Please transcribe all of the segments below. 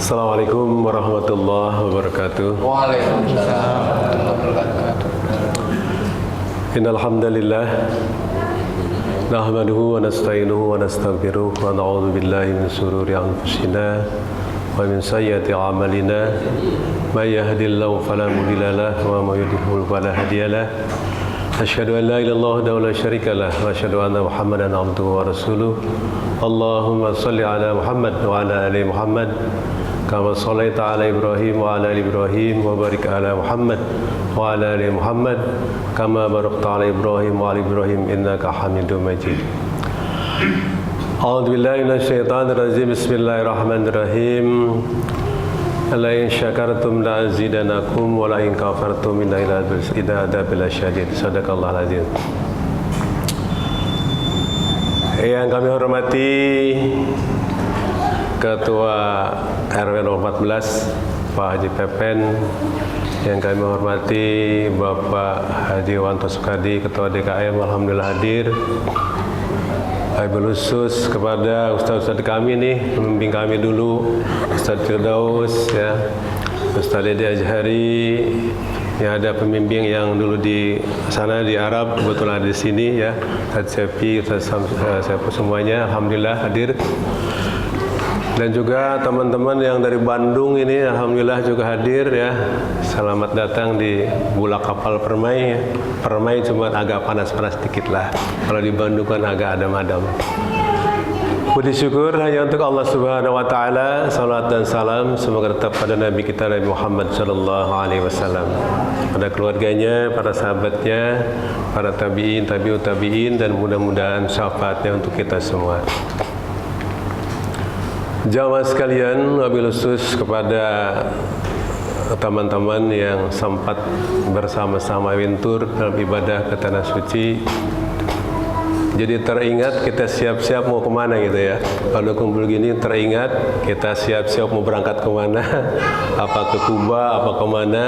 Assalamualaikum warahmatullahi wabarakatuh. Waalaikumsalam warahmatullahi wabarakatuh. Innal hamdalillah nahmaduhu wa nasta'inuhu wa nastaghfiruh wa na'udzu billahi min shururi anfusina wa min sayyiati a'malina may yahdihillahu fala mudilla lahu wa may yudlil fala hadiya lahu. Asyhadu an la ilaha illallah wahdahu la syarika lah wa asyhadu anna Muhammadan abduhu wa rasuluh. Allahumma shalli ala Muhammad wa ala ali Muhammad kama shallaita ala Ibrahim wa ala ali Ibrahim wa barik ala Muhammad wa ala ali Muhammad kama barakta ala Ibrahim wa ala Ibrahim innaka Hamidum Majid. A'udzu billahi minasyaitonir rajim. Bismillahirrahmanirrahim. La in syakartum la azidanakum wa la in kafartum inna ila adabil syadid. Sadaqallahul azim. Yang kami hormati Ketua RW 14 Pak Haji Pepen, yang kami hormati Bapak Haji Wanto Sukadi, Ketua DKM, alhamdulillah hadir. Wabil khusus kepada ustaz-ustaz kami nih, pembimbing kami dulu, Ustaz Firdaus, ya, Ustaz Dede Azhari, yang ada pembimbing yang dulu di sana di Arab, kebetulan ada di sini, ya, Ustaz Sepi, Ustaz Sepi, semuanya, alhamdulillah hadir. Dan juga teman-teman yang dari Bandung ini, alhamdulillah juga hadir, ya. Selamat datang di Bulak Kapal Permai. Permai cuma agak panas-panas dikit lah. Kalau di Bandung kan agak adem-adem. Puji syukur hanya untuk Allah Subhanahu wa taala. Salat dan salam semoga tetap pada Nabi kita Nabi Muhammad sallallahu alaihi wasallam. Pada keluarganya, para sahabatnya, para tabi'in, tabi'ut tabi'in, dan mudah-mudahan syafaatnya untuk kita semua. Jamaah sekalian, wabil khusus kepada teman-teman yang sempat bersama-sama wintur dalam ibadah ke Tanah Suci. Jadi teringat kita siap-siap mau kemana gitu ya. Kalau kumpul gini teringat kita siap-siap mau berangkat kemana, apa ke Kuba, apa kemana.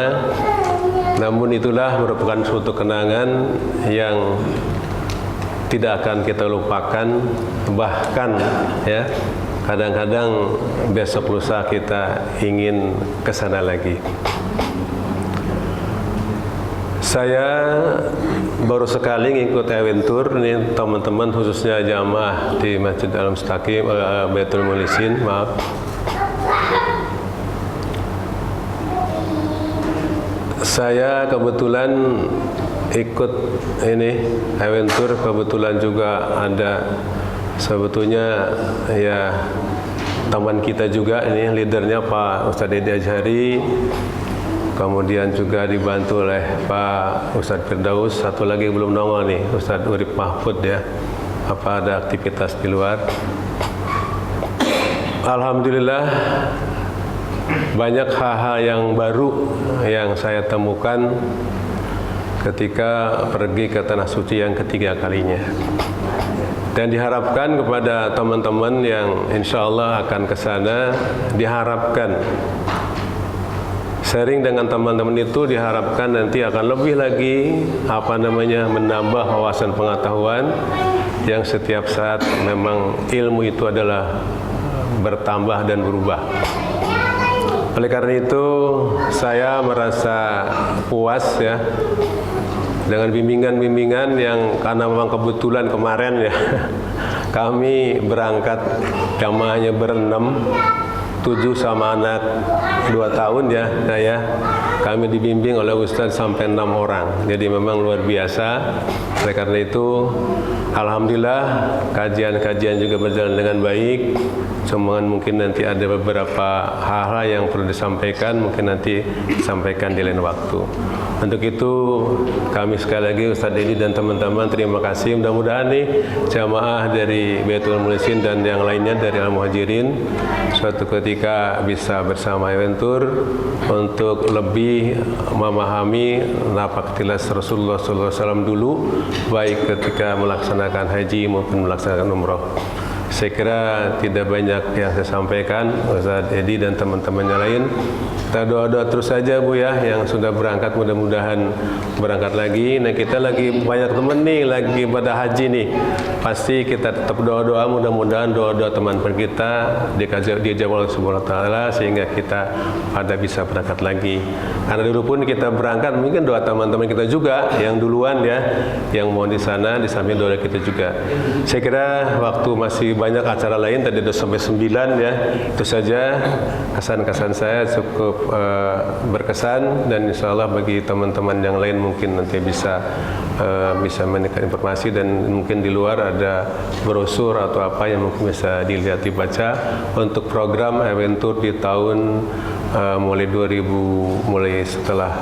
Namun itulah merupakan suatu kenangan yang tidak akan kita lupakan. Bahkan ya, kadang-kadang besok lusa kita ingin ke sana lagi. Saya baru sekali ngikut Aventur nih teman-teman, khususnya jamaah di Masjid Al-Mustaqim, Baitul Mulisin, maaf. Saya kebetulan ikut ini Aventur, kebetulan juga ada sebetulnya ya teman kita juga ini, leadernya Pak Ustaz Dede Azhari, kemudian juga dibantu oleh Pak Ustaz Firdaus, satu lagi belum nongol nih, Ustaz Urip Mahfud ya, apa ada aktivitas di luar. Alhamdulillah banyak hal-hal yang baru yang saya temukan ketika pergi ke Tanah Suci yang ketiga kalinya. Dan diharapkan kepada teman-teman yang insya Allah akan ke sana, diharapkan sharing dengan teman-teman itu, diharapkan nanti akan lebih lagi menambah wawasan pengetahuan yang setiap saat memang ilmu itu adalah bertambah dan berubah. Oleh karena itu saya merasa puas ya dengan bimbingan-bimbingan yang karena memang kebetulan kemarin ya kami berangkat jamaahnya berenam, 7 sama anak 2 tahun ya, nah ya, kami dibimbing oleh Ustadz sampai 6 orang, jadi memang luar biasa. Oleh karena itu alhamdulillah kajian-kajian juga berjalan dengan baik. Cuma mungkin nanti ada beberapa hal-hal yang perlu disampaikan, mungkin nanti disampaikan di lain waktu. Untuk itu kami sekali lagi Ustaz Dedi dan teman-teman terima kasih. Mudah-mudahan nih jamaah dari Baitul Mulisin dan yang lainnya dari Al-Muhajirin suatu ketika bisa bersama Aventur untuk lebih memahami napaktilas Rasulullah SAW dulu, baik ketika melaksanakan haji maupun melaksanakan umroh. Saya kira tidak banyak yang saya sampaikan, Ustaz Edi dan teman-temannya lain. Kita doa-doa terus saja Bu ya, yang sudah berangkat mudah-mudahan berangkat lagi. Nah kita lagi banyak teman nih, lagi pada haji nih. Pasti kita tetap doa-doa, mudah-mudahan doa-doa teman-teman kita dijawab oleh Subhanahu wa Ta'ala sehingga kita pada bisa berangkat lagi. Karena dulu pun kita berangkat, mungkin doa teman-teman kita juga yang duluan ya, yang mau di sana, di samping doa kita juga. Saya kira waktu masih banyak acara lain, tadi sudah sampai 9 ya. Itu saja kesan-kesan saya cukup berkesan, dan insya Allah bagi teman-teman yang lain mungkin nanti bisa mendapatkan informasi, dan mungkin di luar ada brosur atau apa yang mungkin bisa dilihat dibaca untuk program Aventur di tahun mulai setelah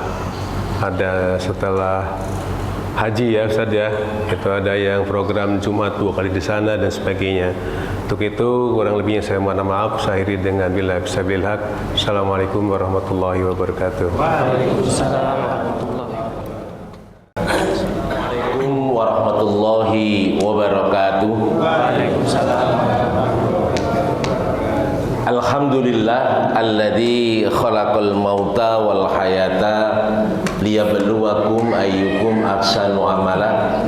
haji ya Ustaz ya. Itu ada yang program Jumat 2 kali di sana dan sebagainya. Untuk itu kurang lebihnya saya mohon maaf. Saya akhiri dengan billahi bisabil haq. Assalamualaikum warahmatullahi wabarakatuh. Waalaikumsalam warahmatullahi wabarakatuh. Waalaikumsalam. Alhamdulillah alladzi khalaqal mauta wal hayata liyabluwakum ayyukum ahsanu amala.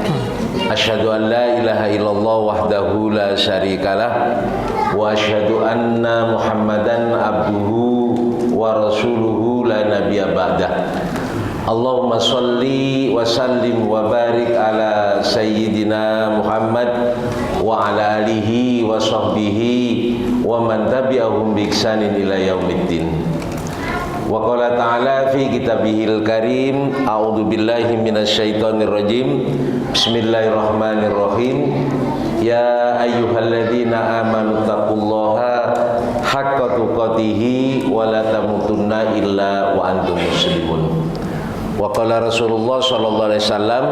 Asyhadu an la ilaha illallah wahdahu la syarikalah wa asyhadu anna Muhammadan abduhu wa rasuluhu la nabiyya ba'dah. Allahumma sholli wa sallim wa barik ala sayyidina Muhammad wa ala alihi wa sahbihi wa man tabi'ahum bi ihsanin ila yaumiddin. Wa qala ta'ala fi kitabihil karim, a'udzu billahi minasyaitonir rajim. Bismillahirrahmanirrahim. Ya ayyuhalladzina amanu taqullaha haqqa tuqatih wa la tamutunna illa wa antum muslimun. Wa qala Rasulullah sallallahu alaihi wasallam,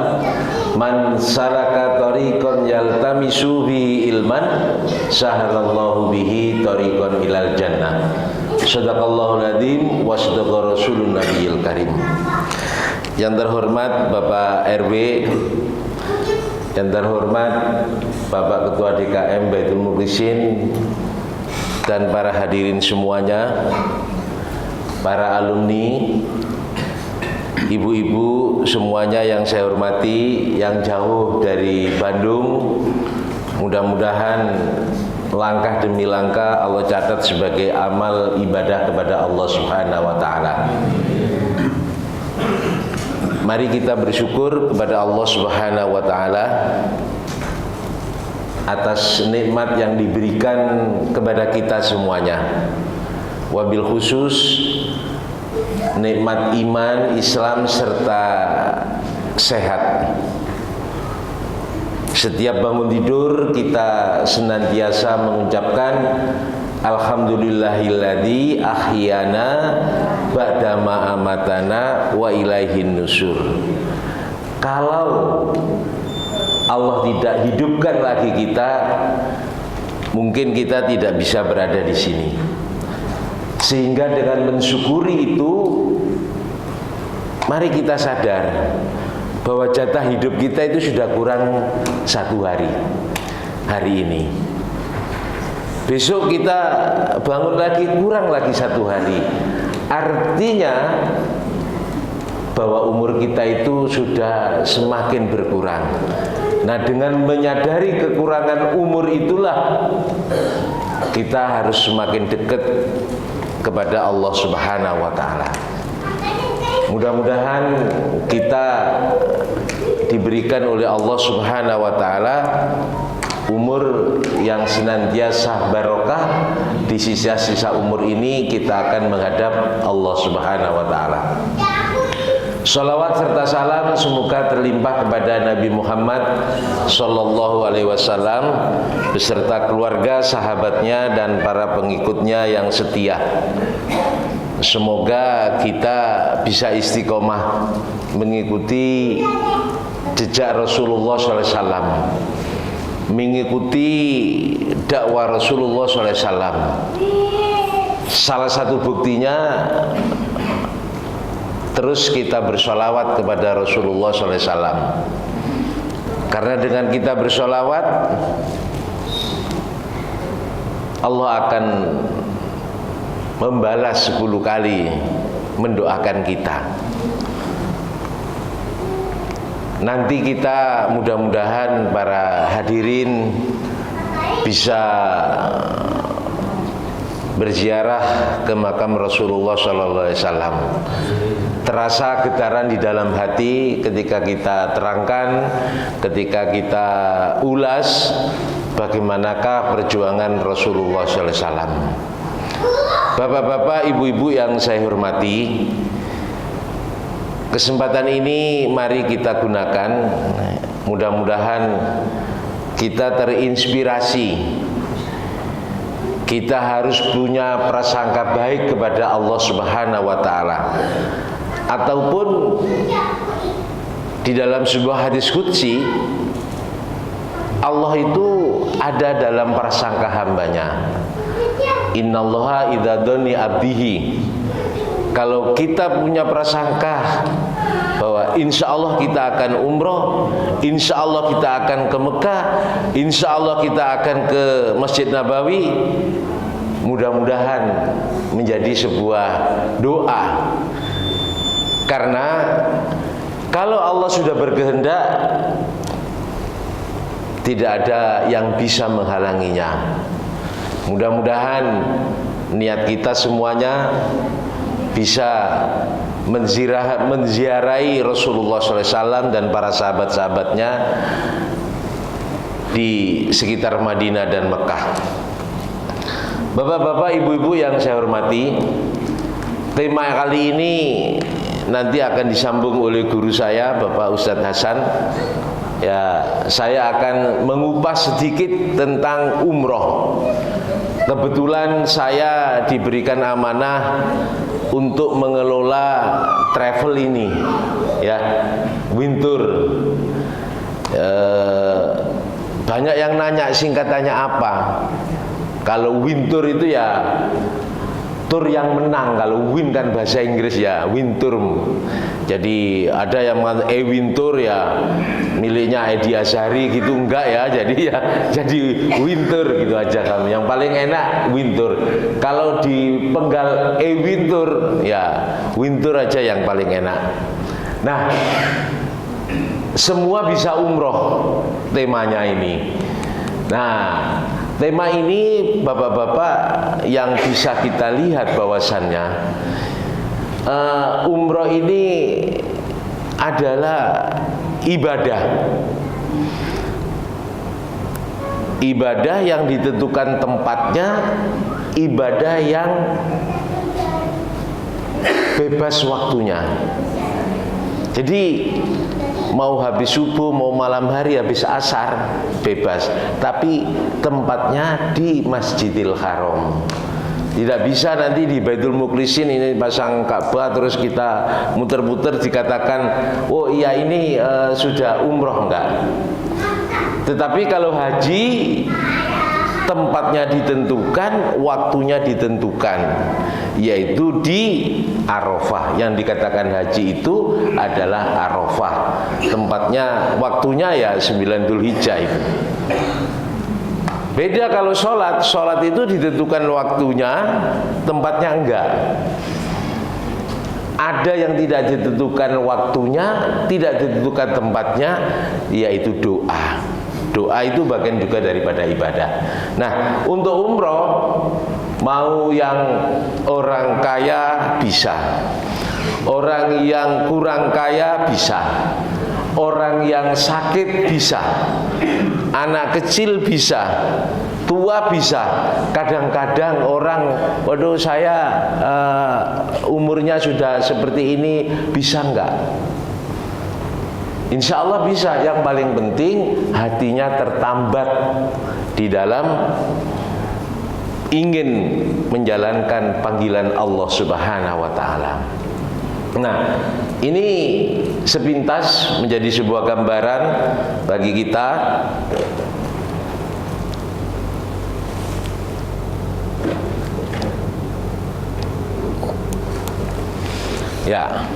man salaka tariqan yaltamisu bihi ilman sahalallahu bihi tariqan ilal jannah. Shadaqallahul adzim wa shadaqa rasulun nabiyil karim. Yang terhormat Bapak RW, yang terhormat Bapak Ketua DKM Baitul Mukhlisin, dan para hadirin semuanya, para alumni, ibu-ibu semuanya yang saya hormati, yang jauh dari Bandung, mudah-mudahan langkah demi langkah Allah catat sebagai amal ibadah kepada Allah Subhanahu wa Ta'ala. Mari kita bersyukur kepada Allah Subhanahu wa Ta'ala atas nikmat yang diberikan kepada kita semuanya. Wabil khusus nikmat iman, Islam serta sehat. Setiap bangun tidur kita senantiasa mengucapkan alhamdulillahilladzi ahyana ba'da ma amatana wa ilaihin nusur. Kalau Allah tidak hidupkan lagi kita, mungkin kita tidak bisa berada di sini. Sehingga dengan mensyukuri itu, mari kita sadar bahwa jatah hidup kita itu sudah kurang 1 hari ini. Besok kita bangun lagi, kurang lagi 1 hari. Artinya bahwa umur kita itu sudah semakin berkurang. Nah, dengan menyadari kekurangan umur itulah kita harus semakin dekat kepada Allah Subhanahu wa Ta'ala. Mudah-mudahan kita diberikan oleh Allah Subhanahu wa Ta'ala umur yang senantiasa barokah. Di sisa-sisa umur ini kita akan menghadap Allah Subhanahu wa Ta'ala. Salawat serta salam semoga terlimpah kepada Nabi Muhammad sallallahu alaihi wasallam beserta keluarga, sahabatnya, dan para pengikutnya yang setia. Semoga kita bisa istiqomah mengikuti jejak Rasulullah sallallahu alaihi wasallam, mengikuti dakwah Rasulullah sallallahu alaihi wasallam. Salah satu buktinya terus kita bersolawat kepada Rasulullah SAW. Karena dengan kita bersolawat, Allah akan membalas 10 kali mendoakan kita. Nanti kita mudah-mudahan para hadirin bisa berziarah ke makam Rasulullah SAW. Terasa getaran di dalam hati ketika kita terangkan, ketika kita ulas bagaimanakah perjuangan Rasulullah SAW. Bapak-bapak, ibu-ibu yang saya hormati, kesempatan ini mari kita gunakan. Mudah-mudahan kita terinspirasi. Kita harus punya prasangka baik kepada Allah Subhanahu wa taala. Ataupun di dalam sebuah hadis qudsi, Allah itu ada dalam prasangka hambanya. Innallaha idza dzanni abdihi. Kalau kita punya prasangka bahwa insya Allah kita akan umroh, insya Allah kita akan ke Mekah, insya Allah kita akan ke Masjid Nabawi, mudah-mudahan menjadi sebuah doa. Karena kalau Allah sudah berkehendak, tidak ada yang bisa menghalanginya. Mudah-mudahan niat kita semuanya bisa menziarahi Rasulullah SAW dan para sahabat-sahabatnya di sekitar Madinah dan Mekah. Bapak-bapak, ibu-ibu yang saya hormati, tema kali ini nanti akan disambung oleh guru saya, Bapak Ustadz Hasan. Ya, saya akan mengupas sedikit tentang umroh. Kebetulan saya diberikan amanah untuk mengelola travel ini, ya, Wintour. Banyak yang nanya singkatannya apa. Kalau Wintour itu ya tour yang menang. Kalau win kan bahasa Inggris, ya Wintour. Jadi ada yang mengatakan Wintour ya miliknya Edi Azhari gitu, enggak ya. Jadi Wintour gitu aja kami. Yang paling enak Wintour. Kalau dipenggal Wintour ya Wintour aja yang paling enak. Nah, semua bisa umroh temanya ini. Nah, tema ini bapak-bapak yang bisa kita lihat bahwasannya umroh ini adalah ibadah. Ibadah yang ditentukan tempatnya, ibadah yang bebas waktunya. Jadi mau habis subuh, mau malam hari, habis asar, bebas. Tapi tempatnya di Masjidil Haram. Tidak bisa nanti di Baitul Muqlisin ini pasang Ka'bah terus kita muter-muter dikatakan, oh iya ini sudah umroh, enggak. Tetapi kalau haji tempatnya ditentukan, waktunya ditentukan, yaitu di Arafah. Yang dikatakan haji itu adalah Arafah. Tempatnya, waktunya ya 9 Dzulhijjah itu. Beda kalau sholat itu ditentukan waktunya, tempatnya enggak. Ada yang tidak ditentukan waktunya, tidak ditentukan tempatnya, yaitu doa. Doa itu bagian juga daripada ibadah. Nah, untuk umroh, mau yang orang kaya bisa, orang yang kurang kaya bisa, orang yang sakit bisa, anak kecil bisa, tua bisa. Kadang-kadang orang, waduh saya umurnya sudah seperti ini, bisa enggak? Insya Allah bisa. Yang paling penting hatinya tertambat di dalam ingin menjalankan panggilan Allah Subhanahu wa ta'ala. Nah, ini sepintas menjadi sebuah gambaran bagi kita ya.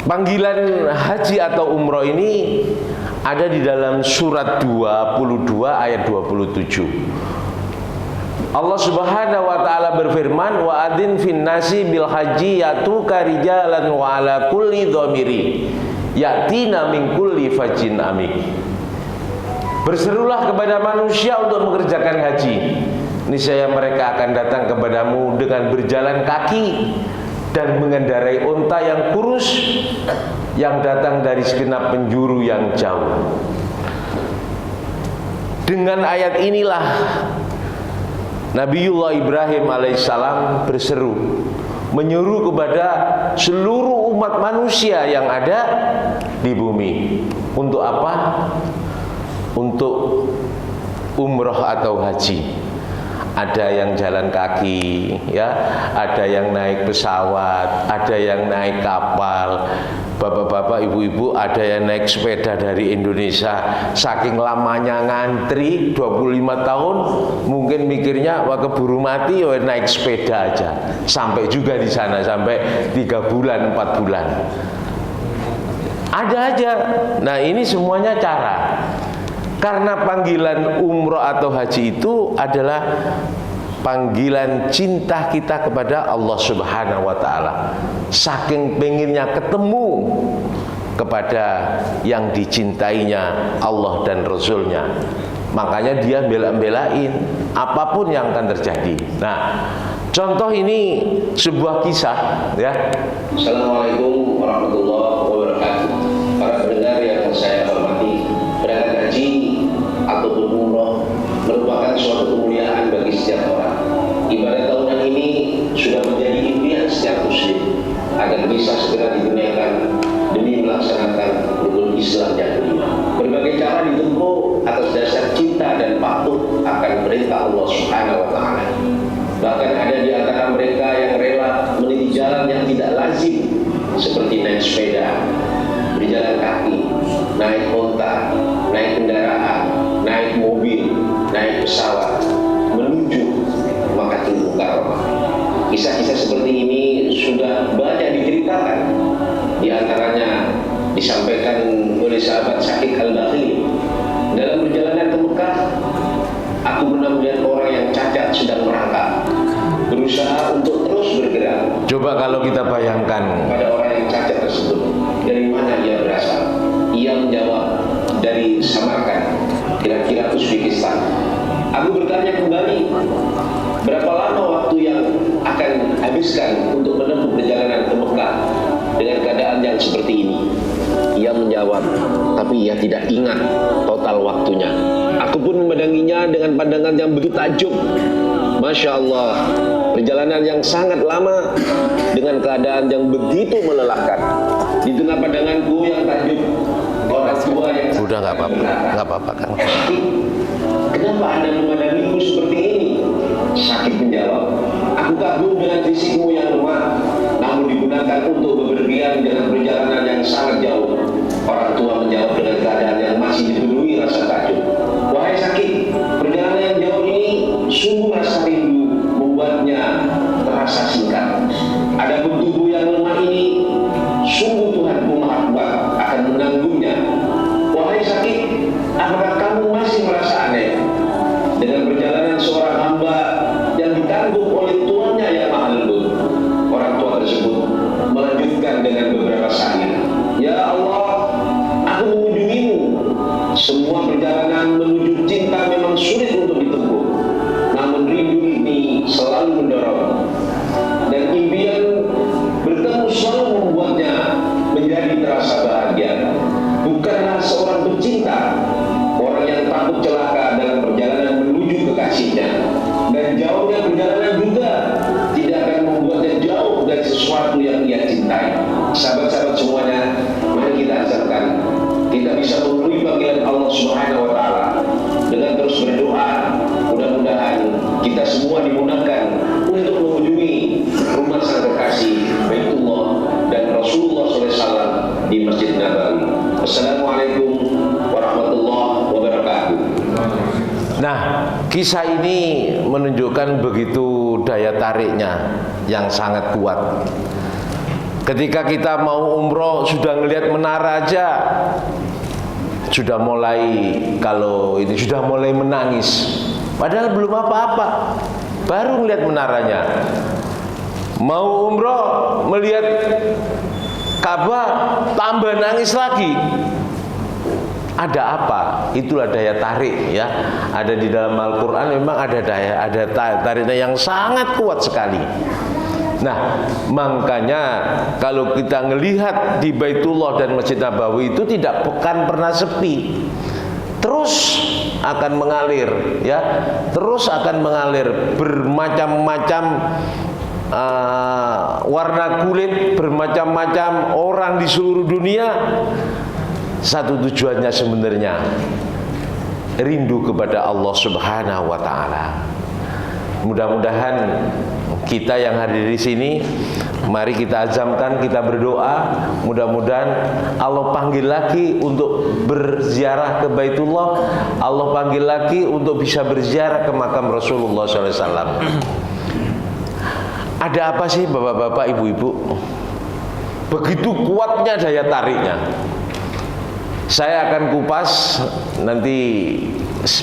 Panggilan haji atau umroh ini ada di dalam surat 22 ayat 27. Allah Subhanahu wa taala berfirman, wa adzin fin nasi bil haji yatuka rijalan wa ala kulli dhamiri yatina min kulli fajjin amik. Berserulah kepada manusia untuk mengerjakan haji. Niscaya mereka akan datang kepadamu dengan berjalan kaki dan mengendarai unta yang kurus yang datang dari segenap penjuru yang jauh. Dengan ayat inilah Nabiullah Ibrahim alaihissalam berseru, menyuruh kepada seluruh umat manusia yang ada di bumi. Untuk apa? Untuk umroh atau haji. Ada yang jalan kaki, ya, ada yang naik pesawat, ada yang naik kapal. Bapak-bapak, ibu-ibu, ada yang naik sepeda dari Indonesia. Saking lamanya ngantri 25 tahun, mungkin mikirnya wah keburu mati, ya naik sepeda aja. Sampai juga di sana, sampai 3 bulan, 4 bulan. Ada aja. Nah, ini semuanya cara. Karena panggilan umroh atau haji itu adalah panggilan cinta kita kepada Allah Subhanahu wa taala. Saking pengennya ketemu kepada yang dicintainya Allah dan Rasulnya, makanya dia bela-belain apapun yang akan terjadi. Nah, contoh ini sebuah kisah, ya. Assalamualaikum warahmatullahi wabarakatuh. Para pendengar yang saya hormati, berangkat haji ataupun umroh merupakan suatu kemuliaan bagi setiap orang. Ibadah tahunan ini sudah menjadi impian setiap muslim agar bisa segera ditunaikan demi melaksanakan rukun Islam yang kelima. Berbagai cara ditempuh atas dasar cinta dan patuh akan perintah Allah Subhanahu wa taala. Bahkan ada di antara mereka yang rela meniti jalan yang tidak lazim, seperti naik sepeda, berjalan kaki, naik onta, naik kendaraan, naik mobil, naik pesawat, menuju Makkatul Mukarramah. Kisah-kisah seperti ini sudah banyak diceritakan. Di antaranya disampaikan oleh sahabat Syakik Al-Bakhili. Dalam perjalanan ke Mekah, aku pernah melihat orang yang cacat sedang merangkak, berusaha untuk terus bergerak. Coba kalau kita bayangkan Pada orang yang cacat tersebut, dari mana ia berasal? Ia menjawab, dari Samarkand, kira-kira Uzbekistan. Aku bertanya kembali, berapa lama waktu yang akan habiskan untuk menempuh perjalanan ke Mekah dengan keadaan yang seperti ini? Ia menjawab, tapi ia tidak ingat total waktunya. Aku pun memandanginya dengan pandangan yang begitu takjub. Masya Allah, perjalanan yang sangat lama dengan keadaan yang begitu melelahkan. Di tengah pandanganku yang takjub, orang tua yang udah nggak apa-apa kan. Kenapa Anda memandangiku seperti ini? Syakik menjawab, aku kagum dengan fisikmu yang lemah, namun digunakan untuk bepergian dengan perjalanan yang sangat jauh. Orang tua menjawab dengan keadaan yang masih dipenuhi rasa takjub. Wahai Syakik, perjalanan yang jauh ini sungguh rasa rindu membuatnya terasa singkat. Adapun tubuh yang lemah ini, sungguh Tuhanku Maha Kuat akan menanggungnya. Wahai Syakik, apakah kamu masih merasa aneh dengan perjalanan seorang hamba yang ditanggung oleh tuannya yang maha lembut? Orang tua tersebut melanjutkan dengan beberapa syair. Ya Allah, aku mengunjungimu. Semua perjalanan menuju cinta memang sulit untuk ditempuh, namun rindu ini selalu mendorong, dan impian bertemu selalu membuatnya menjadi terasa bahagia. Bukanlah seorang pecinta, orang yang takut celaka dalam perjalanan menuju kekasihnya, dan jauhnya perjalanan juga tidak akan membuatnya jauh dari sesuatu yang ia cintai. Sahabat-sahabat semuanya, mari kita ajarkan kita bisa memenuhi panggilan Allah Subhanahu wa taala dengan terus berdoa. Mudah-mudahan kita semua dimudahkan untuk mengunjungi rumah sang kekasih Baitullah dan Rasulullah SAW di Masjid Nabawi. Assalamualaikum warahmatullahi wabarakatuh. Nah, kisah ini menunjukkan begitu daya tariknya yang sangat kuat. Ketika kita mau umroh sudah ngelihat menara aja sudah mulai, kalau ini sudah mulai menangis, padahal belum apa-apa, baru ngelihat menaranya. Mau umroh melihat Ka'bah tambah nangis lagi. Ada apa? Itulah daya tarik ya. Ada di dalam Al-Qur'an memang ada tariknya yang sangat kuat sekali. Nah, makanya kalau kita ngelihat di Baitullah dan Masjid Nabawi itu tidak pernah sepi. Terus akan mengalir ya. Terus akan mengalir bermacam-macam warna kulit, bermacam-macam orang di seluruh dunia. Satu tujuannya sebenarnya rindu kepada Allah Subhanahu wa taala. Mudah-mudahan kita yang hadir di sini, mari kita azamkan, kita berdoa, mudah-mudahan Allah panggil lagi untuk berziarah ke Baitullah, Allah panggil lagi untuk bisa berziarah ke makam Rasulullah SAW. Ada apa sih bapak-bapak, ibu-ibu? Begitu kuatnya daya tariknya. Saya akan kupas nanti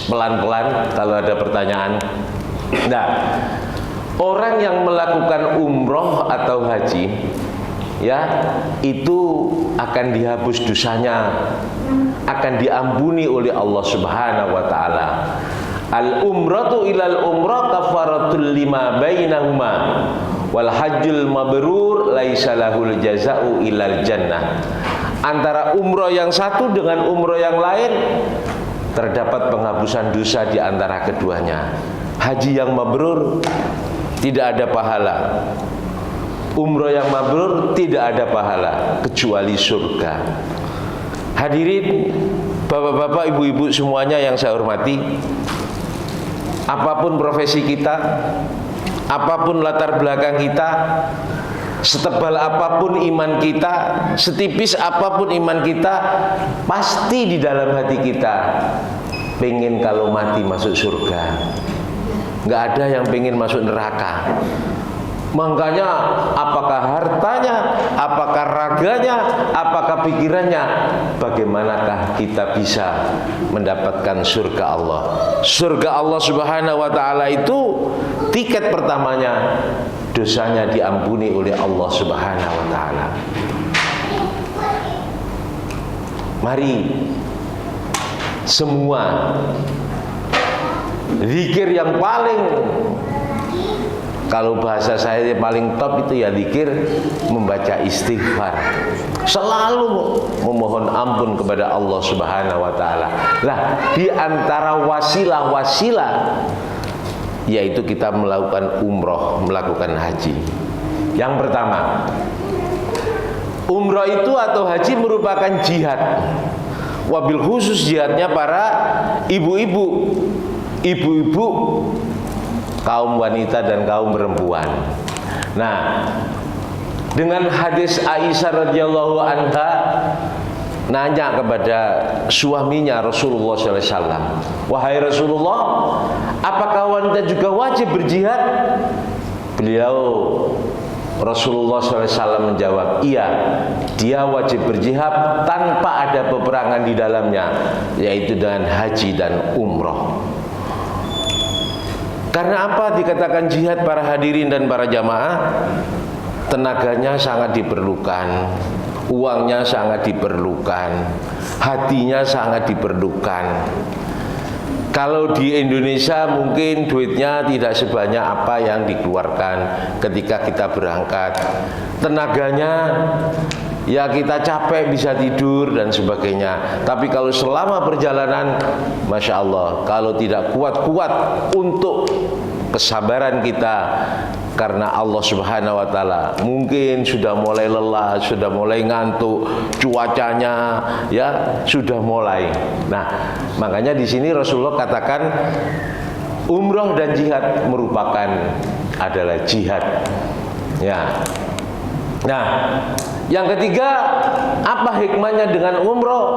pelan-pelan kalau ada pertanyaan. Nah, orang yang melakukan umroh atau haji ya, itu akan dihapus dosanya, akan diampuni oleh Allah Subhanahu wa taala. Al umratu ilal umrah kafaratul lima bainahuma wal hajjul mabrur laisa lahul jaza'u ilal jannah. Antara umroh yang satu dengan umroh yang lain terdapat penghapusan dosa di antara keduanya. Haji yang mabrur tidak ada pahala, umroh yang mabrur tidak ada pahala kecuali surga. Hadirin bapak-bapak, ibu-ibu semuanya yang saya hormati, apapun profesi kita, apapun latar belakang kita, setebal apapun iman kita, setipis apapun iman kita, pasti di dalam hati kita pengen kalau mati masuk surga. Nggak ada yang pengen masuk neraka. Makanya apakah hartanya, apakah raganya, apakah pikirannya, bagaimanakah kita bisa mendapatkan surga Allah? Surga Allah Subhanahu wa taala itu tiket pertamanya, dosanya diampuni oleh Allah Subhanahu wa taala. Mari semua zikir yang paling, kalau bahasa saya paling top itu ya zikir membaca istighfar. Selalu memohon ampun kepada Allah Subhanahu wa taala. Lah, di antara wasilah-wasilah yaitu kita melakukan umroh, melakukan haji. Yang pertama, umroh itu atau haji merupakan jihad. Wabil khusus jihadnya para ibu-ibu, kaum wanita dan kaum perempuan. Nah, dengan hadis Aisyah radhiyallahu anha nanya kepada suaminya Rasulullah SAW, wahai Rasulullah, apakah wanita juga wajib berjihad? Beliau Rasulullah SAW menjawab, iya, dia wajib berjihad tanpa ada peperangan di dalamnya, yaitu dengan haji dan umroh. Karena apa dikatakan jihad para hadirin dan para jamaah? Tenaganya sangat diperlukan, uangnya sangat diperlukan, hatinya sangat diperlukan. Kalau di Indonesia mungkin duitnya tidak sebanyak apa yang dikeluarkan ketika kita berangkat. Tenaganya ya kita capek bisa tidur dan sebagainya. Tapi kalau selama perjalanan, Masya Allah, kalau tidak kuat-kuat untuk kesabaran kita, karena Allah Subhanahu wa taala mungkin sudah mulai lelah, sudah mulai ngantuk, cuacanya ya sudah mulai. Nah, makanya di sini Rasulullah katakan umroh dan jihad merupakan adalah jihad. Ya. Nah, yang ketiga, apa hikmahnya dengan umroh?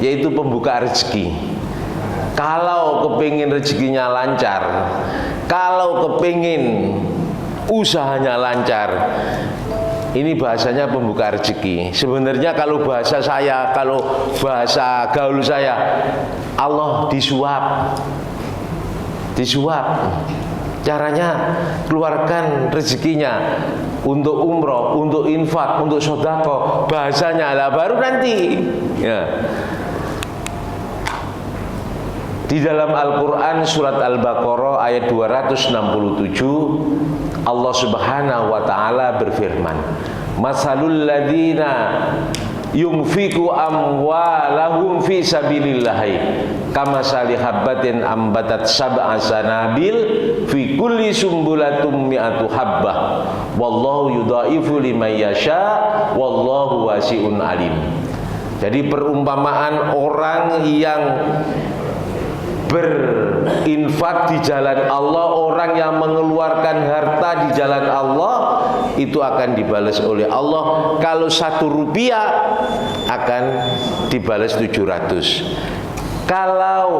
Yaitu pembuka rezeki. Kalau kepingin rezekinya lancar, kalau kepingin usahanya lancar, Ini bahasanya pembuka rezeki. Sebenarnya kalau bahasa saya, kalau bahasa gaul saya, Allah disuap. Disuap. Caranya keluarkan rezekinya untuk umroh, untuk infak, untuk sodako. Bahasanya lah baru nanti. Ya. Di dalam Al-Quran surat Al-Baqarah ayat 267 Allah Subhanahu wa ta'ala berfirman, masalul ladina yunfiku amwalahum fi sabilillahi kamasali habbatin ambatat sab'a sanabil fi kulli sumbulatum mi'atu habbah wallahu yudhaifu liman yasha wallahu wasi'un alim. Jadi perumpamaan orang yang berinfak di jalan Allah, orang yang mengeluarkan harta di jalan Allah, itu akan dibalas oleh Allah. Kalau 1 rupiah akan dibalas 700. Kalau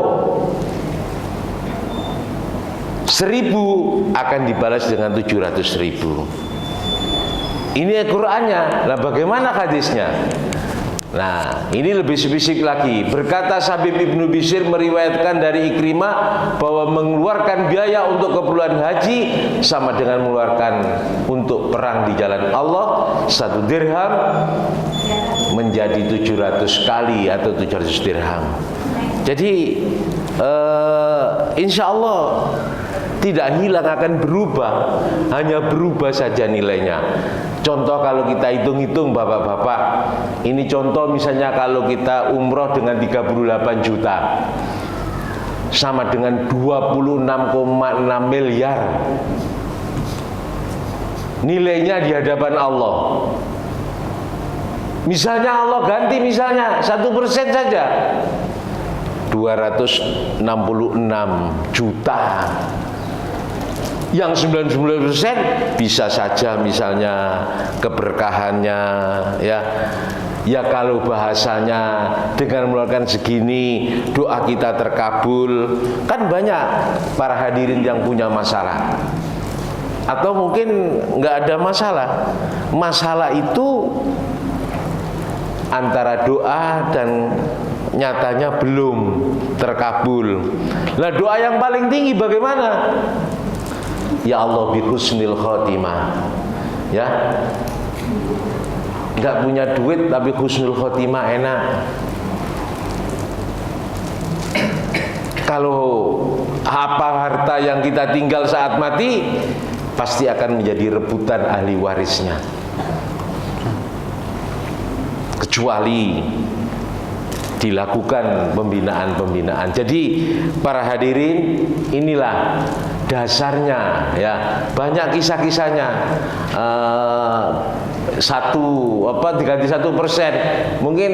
1000 akan dibalas dengan 700.000. Ini Al-Qur'annya. Lah bagaimana hadisnya? Nah, ini lebih spesifik lagi. Berkata Habib Ibnu Bishr meriwayatkan dari Ikrimah bahwa mengeluarkan biaya untuk keperluan haji sama dengan mengeluarkan untuk perang di jalan Allah. 1 dirham menjadi 700 kali atau 700 dirham. Jadi insya Allah tidak hilang, akan berubah, hanya berubah saja nilainya. Contoh kalau kita hitung-hitung bapak-bapak, ini contoh misalnya kalau kita umroh dengan 38 juta sama dengan 26,6 miliar nilainya di hadapan Allah. Misalnya Allah ganti misalnya 1% saja, 266 juta. Yang 99% bisa saja misalnya keberkahannya, ya kalau bahasanya dengan mengeluarkan segini doa kita terkabul. Kan banyak para hadirin yang punya masalah, atau mungkin nggak ada masalah. Masalah itu antara doa dan nyatanya belum terkabul. Lah doa yang paling tinggi bagaimana? Ya Allah bi husnil khotimah. Ya, nggak punya duit tapi husnul khotimah enak. Kalau apa harta yang kita tinggal saat mati pasti akan menjadi rebutan ahli warisnya, kecuali dilakukan pembinaan-pembinaan. Jadi para hadirin, inilah dasarnya, ya. Banyak kisah-kisahnya. Diganti 1%, mungkin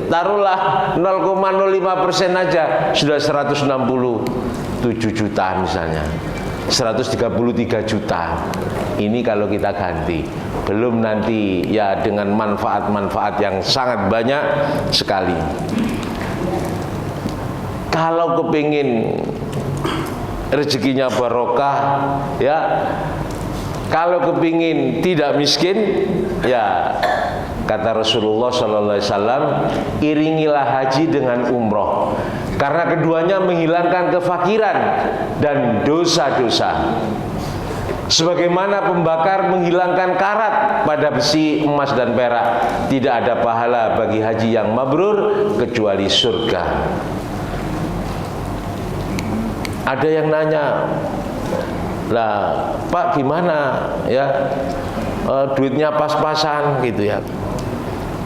taruhlah 0,05% aja sudah 167 juta misalnya, 133 juta. Ini kalau kita ganti, belum nanti ya dengan manfaat-manfaat yang sangat banyak sekali. Kalau kepingin rezekinya barokah, ya, kalau kepingin tidak miskin, ya kata Rasulullah SAW, iringilah haji dengan umroh, karena keduanya menghilangkan kefakiran dan dosa-dosa. Sebagaimana pembakar menghilangkan karat pada besi, emas dan perak, tidak ada pahala bagi haji yang mabrur kecuali surga. Ada yang nanya, lah Pak gimana ya, duitnya pas-pasan gitu ya.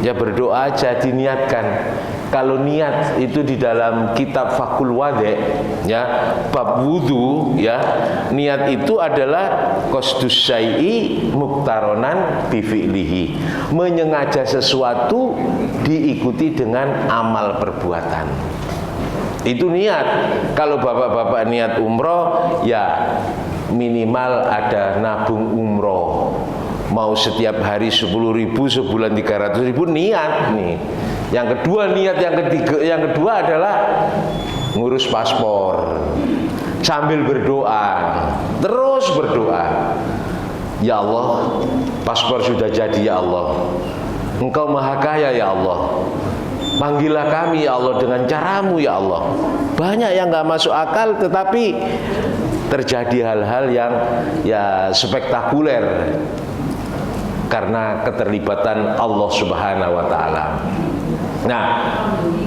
Ya berdoa aja, diniatkan. Kalau niat itu di dalam kitab Fakul Wade, ya, bab wudu, ya, niat itu adalah qasdus syai'i muktaronan bifi'lihi, menyengaja sesuatu diikuti dengan amal perbuatan. Itu niat. Kalau bapak-bapak niat umroh, ya minimal ada nabung umroh. Mau setiap hari 10.000, sebulan 300.000, niat nih. Yang kedua niat, yang kedua adalah ngurus paspor sambil berdoa, terus berdoa. Ya Allah, paspor sudah jadi ya Allah, Engkau maha kaya ya Allah, panggillah kami ya Allah dengan caramu ya Allah. Banyak yang nggak masuk akal, tetapi terjadi hal-hal yang ya spektakuler karena keterlibatan Allah Subhanahu wa taala. Nah,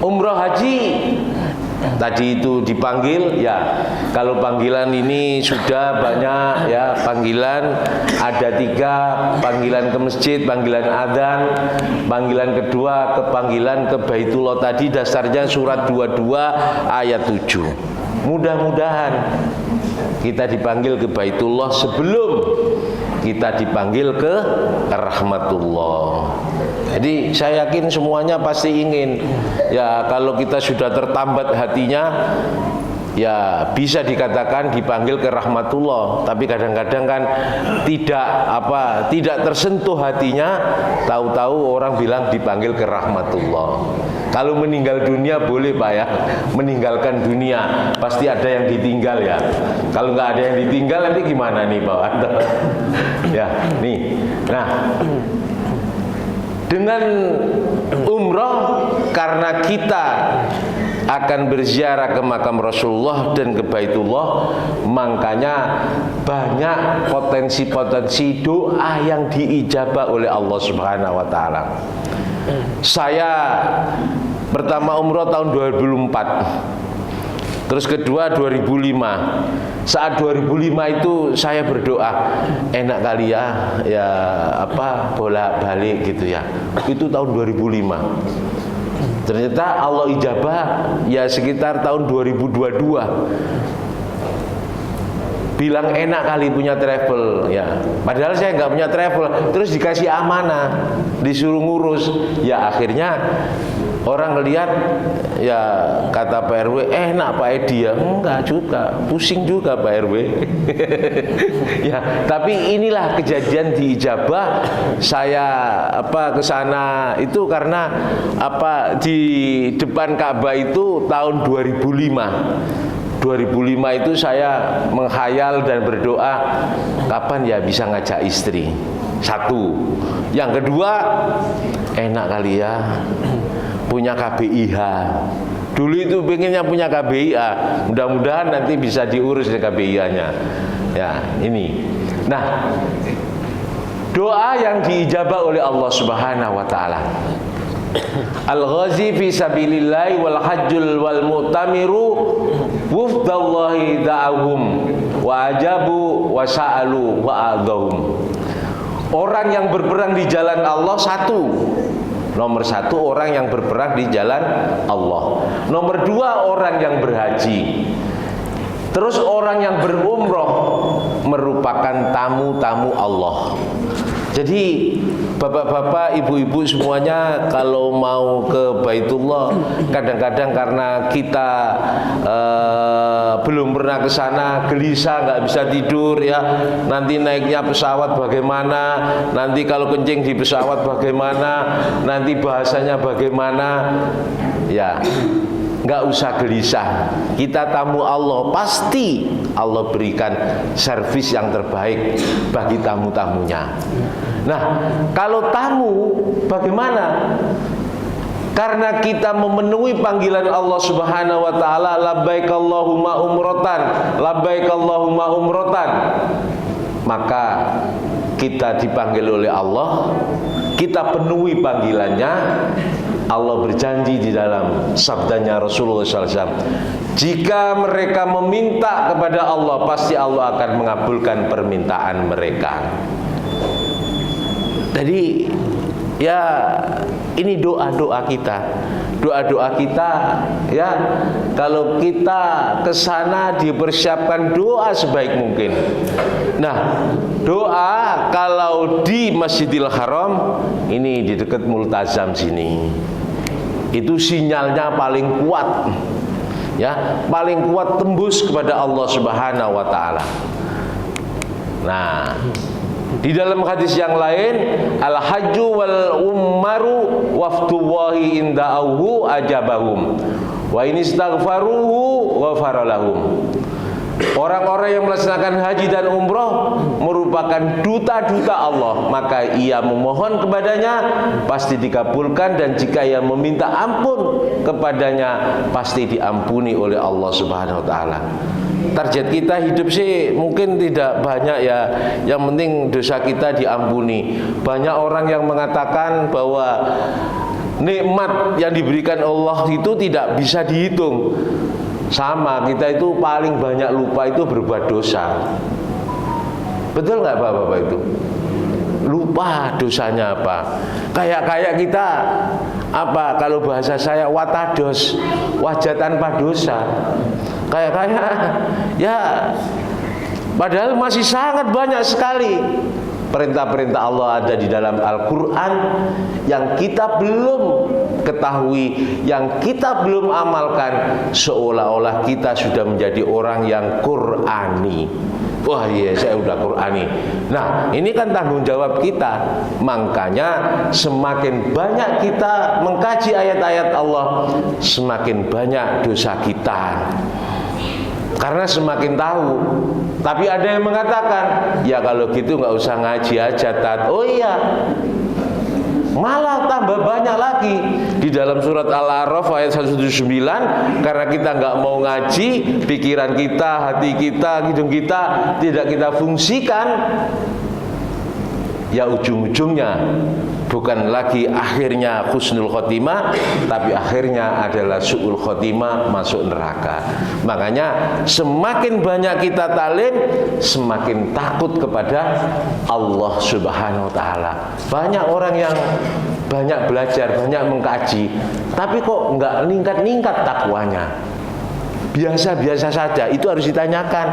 umroh haji tadi itu dipanggil ya. Kalau panggilan ini sudah banyak ya, panggilan ada 3, panggilan ke masjid, panggilan adzan, panggilan kedua ke panggilan ke Baitullah tadi dasarnya surat 22 ayat 7. Mudah-mudahan kita dipanggil ke Baitullah sebelum kita dipanggil ke rahmatullah. Jadi saya yakin semuanya pasti ingin ya, kalau kita sudah tertambat hatinya ya bisa dikatakan dipanggil ke rahmatullah. Tapi kadang-kadang kan tidak tersentuh hatinya, tahu-tahu orang bilang dipanggil ke rahmatullah. Kalau meninggal dunia boleh Pak ya, meninggalkan dunia pasti ada yang ditinggal ya. Kalau nggak ada yang ditinggal nanti gimana nih Pak? Ya nih, nah dengan umroh karena kita akan berziarah ke makam Rasulullah dan ke Baitullah, makanya banyak potensi-potensi doa yang diijabah oleh Allah Subhanahu wa taala. Saya pertama umroh tahun 2004. Terus kedua 2005. Saat 2005 itu saya berdoa, enak kali ya bolak-balik gitu ya. Itu tahun 2005. Ternyata Allah ijabah ya sekitar tahun 2022. Bilang enak kali punya travel ya. Padahal saya nggak punya travel, terus dikasih amanah, disuruh ngurus. Ya akhirnya orang ngelihat ya kata Pak RW, enak Pak Edi ya. Enggak juga, pusing juga Pak RW. Ya, tapi inilah kejadian diijabah. Saya ke sana itu karena di depan Ka'bah itu tahun 2005 itu saya menghayal dan berdoa kapan ya bisa ngajak istri. Satu. Yang kedua, enak kali ya punya KBIH. Dulu itu pengennya punya KBIH. Mudah-mudahan nanti bisa diurus KBIH-nya. Ya, ini. Nah, doa yang diijabah oleh Allah Subhanahu wa taala. Al-ghazi fi sabilillahi wal hajjul wal mu'tamiru wufdallahi da'ahum wa ajabu wa sa'alu wa adhahum. Orang yang berperang di jalan Allah nomor satu orang yang berperang di jalan Allah. Nomor 2 orang yang berhaji. Terus orang yang berumroh merupakan tamu-tamu Allah. Jadi bapak-bapak, ibu-ibu semuanya kalau mau ke Baitullah, kadang-kadang karena kita belum pernah ke sana, gelisah, nggak bisa tidur ya. Nanti naiknya pesawat bagaimana? Nanti kalau kencing di pesawat bagaimana? Nanti bahasanya bagaimana? Ya, nggak usah gelisah. Kita tamu Allah, pasti Allah berikan servis yang terbaik bagi tamu-tamunya. Nah, kalau tamu bagaimana? Karena kita memenuhi panggilan Allah Subhanahu wa taala, labbaik Allahumma umratan, labbaik Allahumma umratan. Maka kita dipanggil oleh Allah, kita penuhi panggilannya. Allah berjanji di dalam sabdanya Rasulullah SAW, jika mereka meminta kepada Allah, pasti Allah akan mengabulkan permintaan mereka. Jadi ya ini doa-doa kita, ya. Kalau kita ke sana dipersiapkan doa sebaik mungkin. Nah, doa kalau di Masjidil Haram ini di dekat Multazam sini, itu sinyalnya paling kuat, ya, paling kuat tembus kepada Allah Subhanahu wa taala. Nah, di dalam hadis yang lain, al-hajju wal ummaru waftullahi inda'uhu ajabahum wa in istaghfaruhu ghafara lahum. Orang-orang yang melaksanakan haji dan umroh merupakan duta-duta Allah, maka ia memohon kepadanya pasti dikabulkan, dan jika ia meminta ampun kepadanya pasti diampuni oleh Allah Subhanahu wa taala. Target kita hidup sih mungkin tidak banyak ya, yang penting dosa kita diampuni. Banyak orang yang mengatakan bahwa nikmat yang diberikan Allah itu tidak bisa dihitung. Sama, kita itu paling banyak lupa itu berbuat dosa. Betul nggak Bapak-bapak itu? Lupa dosanya apa. Kayak kita apa, kalau bahasa saya watados, wajah tanpa dosa. Kayak ya, padahal masih sangat banyak sekali perintah-perintah Allah ada di dalam Al-Quran yang kita belum ketahui, yang kita belum amalkan, seolah-olah kita sudah menjadi orang yang Qur'ani. Wah iya, saya udah Qur'ani. Nah, ini kan tanggung jawab kita. Makanya semakin banyak kita mengkaji ayat-ayat Allah, semakin banyak dosa kita. Karena semakin tahu. Tapi ada yang mengatakan, ya kalau gitu nggak usah ngaji aja, Tat. Oh iya, malah tambah banyak lagi. Di dalam surat Al-A'raf ayat 179, karena kita nggak mau ngaji, pikiran kita, hati kita, hidung kita tidak kita fungsikan, ya ujung-ujungnya bukan lagi akhirnya husnul khotimah, tapi akhirnya adalah su'ul khotimah, masuk neraka. Makanya semakin banyak kita taklim, semakin takut kepada Allah Subhanahu wa taala. Banyak orang yang banyak belajar, banyak mengkaji, tapi kok nggak ningkat-ningkat takwanya. Biasa-biasa saja. Itu harus ditanyakan.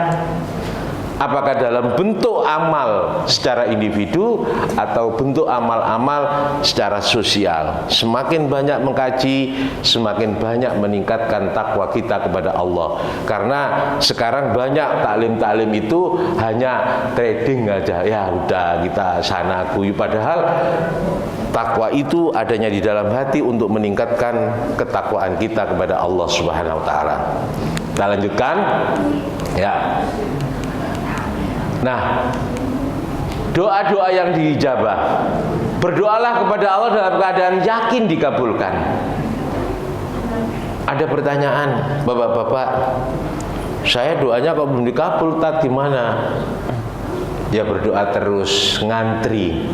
Apakah dalam bentuk amal secara individu atau bentuk amal-amal secara sosial. Semakin banyak mengkaji, semakin banyak meningkatkan takwa kita kepada Allah. Karena sekarang banyak taklim-taklim itu hanya trading aja. Ya udah, kita sana kuyu. Padahal takwa itu adanya di dalam hati untuk meningkatkan ketakwaan kita kepada Allah Subhanahu wa taala. Kita lanjutkan ya. Nah, doa-doa yang diijabah, berdoalah kepada Allah dalam keadaan yakin dikabulkan. Ada pertanyaan, Bapak-bapak, saya doanya kok belum dikabul, Tat, gimana? Ya berdoa terus, ngantri.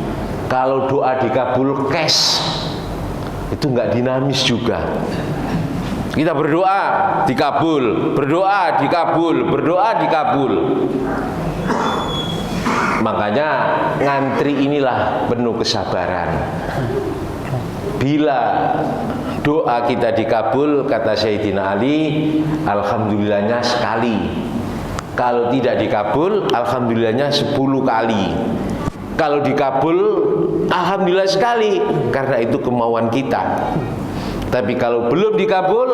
Kalau doa dikabul cash, itu nggak dinamis juga. Kita berdoa dikabul, berdoa dikabul, berdoa dikabul. Makanya ngantri inilah penuh kesabaran. Bila doa kita dikabul, kata Sayyidina Ali, alhamdulillahnya sekali. Kalau tidak dikabul, alhamdulillahnya 10 kali. Kalau dikabul, alhamdulillah sekali, karena itu kemauan kita. Tapi kalau belum dikabul,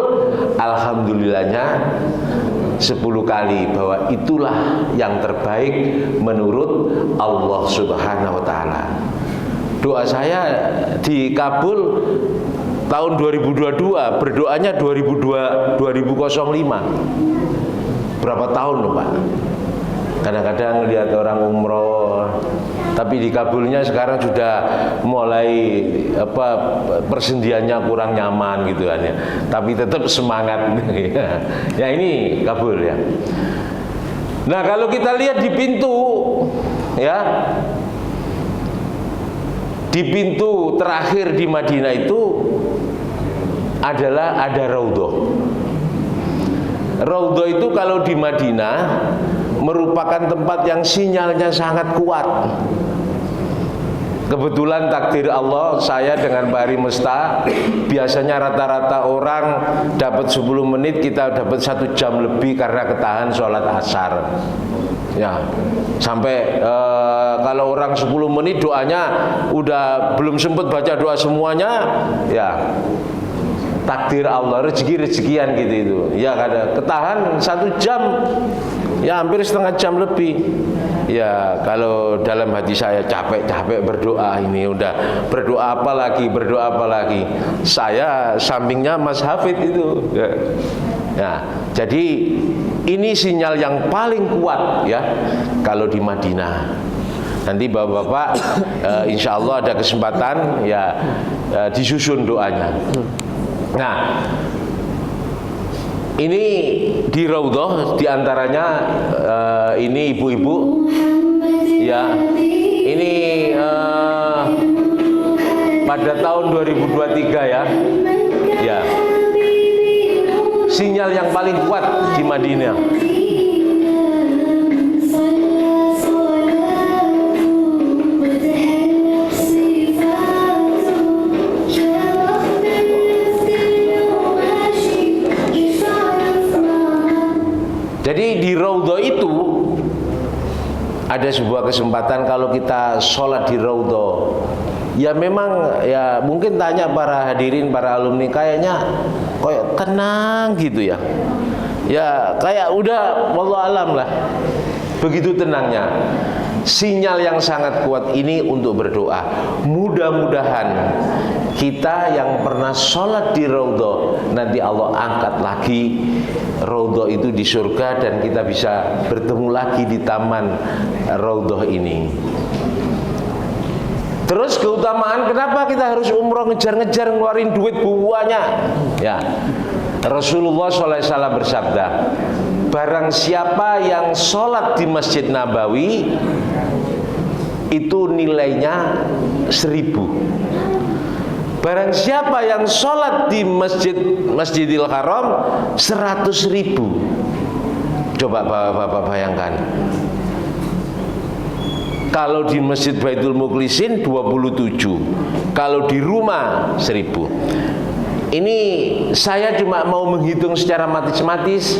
alhamdulillahnya 10 kali, bahwa itulah yang terbaik menurut Allah Subhanahu wa taala. Doa saya dikabul tahun 2022, berdoanya 2005. Berapa tahun loh Pak? Kadang-kadang lihat orang umroh, tapi dikabulnya sekarang sudah mulai persendiannya kurang nyaman gitu kan ya. Tapi tetap semangat. Ya ini kabul ya. Nah, kalau kita lihat di pintu ya, di pintu terakhir di Madinah itu adalah ada raudhah. Raudhah itu kalau di Madinah merupakan tempat yang sinyalnya sangat kuat. Kebetulan takdir Allah, saya dengan Pak Ari Mesta, biasanya rata-rata orang dapat 10 menit, kita dapat 1 jam lebih karena ketahan sholat asar. Ya, sampai kalau orang 10 menit doanya udah belum sempat baca doa semuanya, ya takdir Allah, rezeki-rezekian gitu itu. Ya kada ketahan 1 jam, ya hampir setengah jam lebih. Ya kalau dalam hati saya capek berdoa, ini udah berdoa apa lagi. Saya sampingnya Mas Hafid itu. Ya Jadi ini sinyal yang paling kuat ya kalau di Madinah. Nanti bapak-bapak insya Allah ada kesempatan ya disusun doanya. Nah, ini di Raudhah diantaranya ini ibu-ibu ya, ini pada tahun 2023 ya, ya sinyal yang paling kuat di Madinah. Jadi di Raudhah itu ada sebuah kesempatan kalau kita sholat di Raudhah. Ya memang ya mungkin tanya para hadirin, para alumni, kayaknya kayak tenang gitu ya. Ya kayak udah wallahu alam lah. Begitu tenangnya. Sinyal yang sangat kuat ini untuk berdoa. Mudah-mudahan kita yang pernah sholat di Raudhah, nanti Allah angkat lagi Raudhah itu di surga dan kita bisa bertemu lagi di taman Raudhah ini. Terus keutamaan, kenapa kita harus umroh ngejar-ngejar ngeluarin duit banyak? Ya, Rasulullah SAW bersabda, barang siapa yang sholat di Masjid Nabawi itu nilainya 1000. Barang siapa yang sholat di Masjidil Haram 100.000. Coba bapak-bapak bayangkan. Kalau di Masjid Baitul Mukhlisin 27, kalau di rumah 1000. Ini saya cuma mau menghitung secara matematis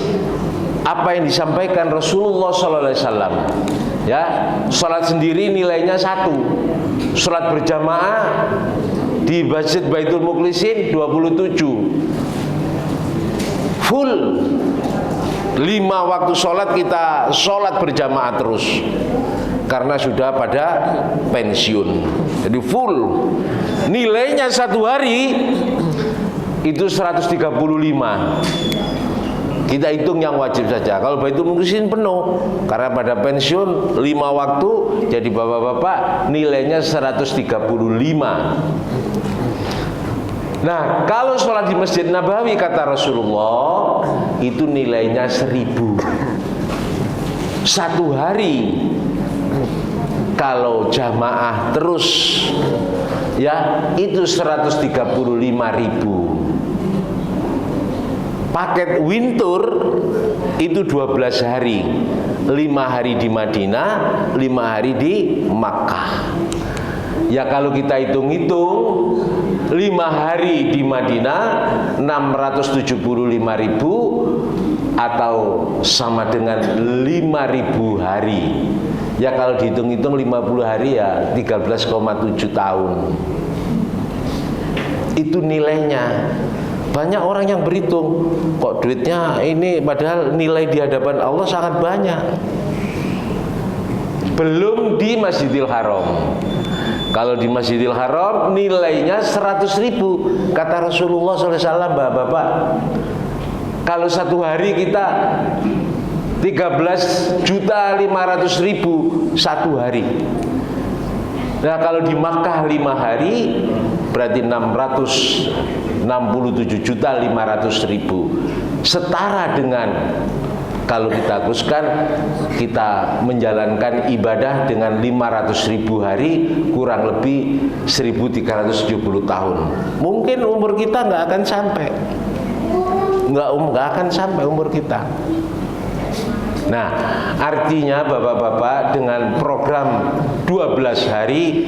apa yang disampaikan Rasulullah SAW. Ya, sholat sendiri nilainya 1. Sholat berjamaah di Masjid Baitul Mukhlisin 27. Full 5 waktu sholat kita sholat berjamaah terus. Karena sudah pada pensiun. Jadi full. Nilainya 1 hari itu 135. Kita hitung yang wajib saja. Kalau Baitul Mukhlisin penuh, karena pada pensiun 5 waktu, jadi bapak-bapak nilainya 135. Nah, kalau sholat di Masjid Nabawi kata Rasulullah itu nilainya 1000. 1 hari kalau jamaah terus ya itu 135.000. Paket winter itu 12 hari. 5 hari di Madinah, 5 hari di Makkah. Ya kalau kita hitung-hitung 5 hari di Madinah 675.000 atau sama dengan 5.000 hari. Ya kalau dihitung-hitung 50 hari ya 13,7 tahun. Itu nilainya. Banyak orang yang berhitung, kok duitnya ini padahal nilai di hadapan Allah sangat banyak. Belum di Masjidil Haram. Kalau di Masjidil Haram nilainya 100.000 kata Rasulullah SAW, bapak-bapak. Kalau 1 hari kita 13.500.000 1 hari. Nah kalau di Makkah 5 hari berarti 667.500.000. Setara dengan kalau kita teruskan kita menjalankan ibadah dengan 500.000 hari kurang lebih 1.370 tahun. Mungkin umur kita nggak akan sampai. Nggak akan sampai umur kita. Nah, artinya bapak-bapak dengan program 12 hari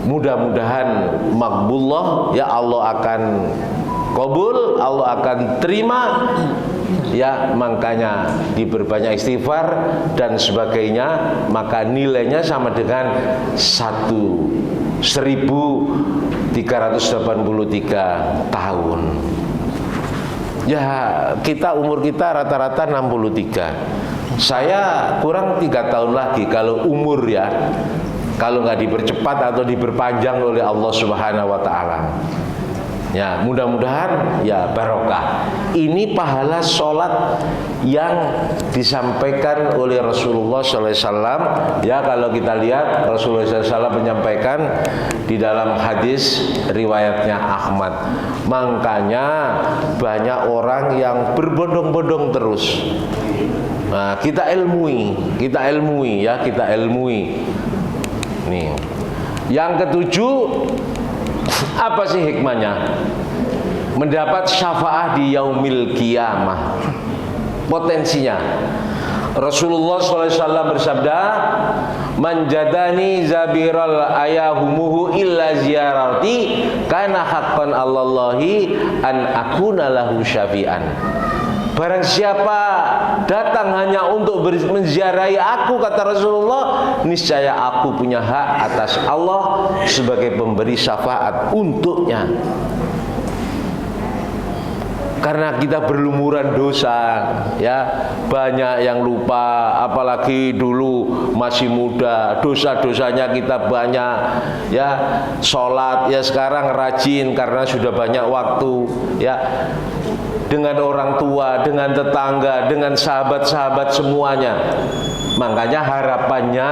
mudah-mudahan makbullah, ya Allah akan kabul, Allah akan terima. Ya, makanya diperbanyak istighfar dan sebagainya, maka nilainya sama dengan 1.383 tahun. Ya, kita umur kita rata-rata 63. Saya kurang 3 tahun lagi kalau umur ya, kalau nggak dipercepat atau diperpanjang oleh Allah Subhanahu wa Ta'ala. Ya, mudah-mudahan ya barokah. Ini pahala sholat yang disampaikan oleh Rasulullah SAW. Ya, kalau kita lihat Rasulullah SAW menyampaikan di dalam hadis riwayatnya Ahmad. Makanya banyak orang yang berbondong-bondong terus. Nah, kita ilmui ya, kita ilmui. Nih. Yang ketujuh, apa sih hikmahnya? Mendapat syafaat di yaumil qiyamah. Potensinya Rasulullah SAW bersabda, "Man jadani zabiral ayahumuhu illa ziyarati kana haqqan 'alallahi an akuna lahu syafi'an." Barang siapa datang hanya untuk menziarahi aku, kata Rasulullah, niscaya aku punya hak atas Allah sebagai pemberi syafaat untuknya. Karena kita berlumuran dosa, ya, banyak yang lupa, apalagi dulu masih muda, dosa-dosanya kita banyak, ya. Sholat ya sekarang rajin karena sudah banyak waktu, ya. Dengan orang tua, dengan tetangga, dengan sahabat-sahabat semuanya. Makanya harapannya,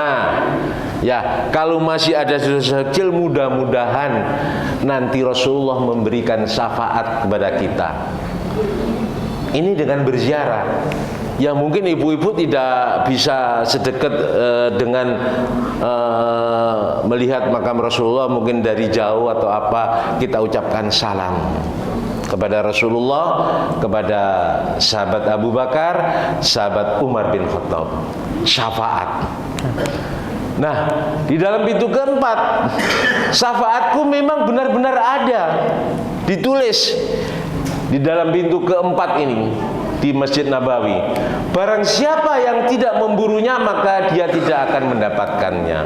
ya, kalau masih ada dosa kecil, mudah-mudahan nanti Rasulullah memberikan syafaat kepada kita. Ini dengan berziarah. Ya mungkin ibu-ibu tidak bisa sedekat dengan melihat makam Rasulullah, mungkin dari jauh atau apa, kita ucapkan salam kepada Rasulullah, kepada sahabat Abu Bakar, sahabat Umar bin Khattab. Syafaat. Nah, di dalam pintu keempat, syafaatku memang benar-benar ada, ditulis di dalam pintu keempat ini di Masjid Nabawi. Barang siapa yang tidak memburunya, maka dia tidak akan mendapatkannya.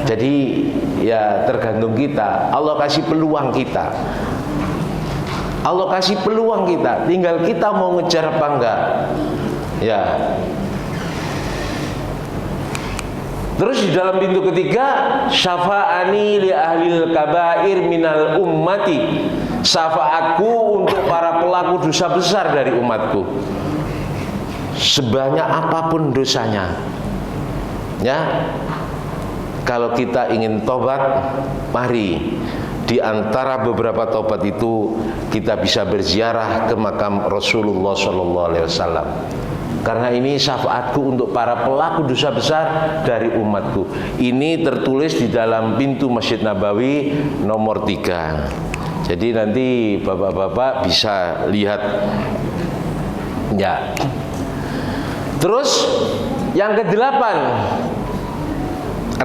Jadi ya tergantung kita. Allah kasih peluang kita. Allah kasih peluang kita, tinggal kita mau ngejar apa enggak. Ya. Terus di dalam pintu ketiga, syafa'ani li ahlil kabair minal ummati. Syafaatku untuk para pelaku dosa besar dari umatku. Sebanyak apapun dosanya. Ya. Kalau kita ingin tobat, mari. Di antara beberapa tobat itu kita bisa berziarah ke makam Rasulullah SAW. Karena ini syafaatku untuk para pelaku dosa besar dari umatku. Ini tertulis di dalam pintu Masjid Nabawi nomor 3. Jadi nanti bapak-bapak bisa lihat. Ya. Terus yang ke-8,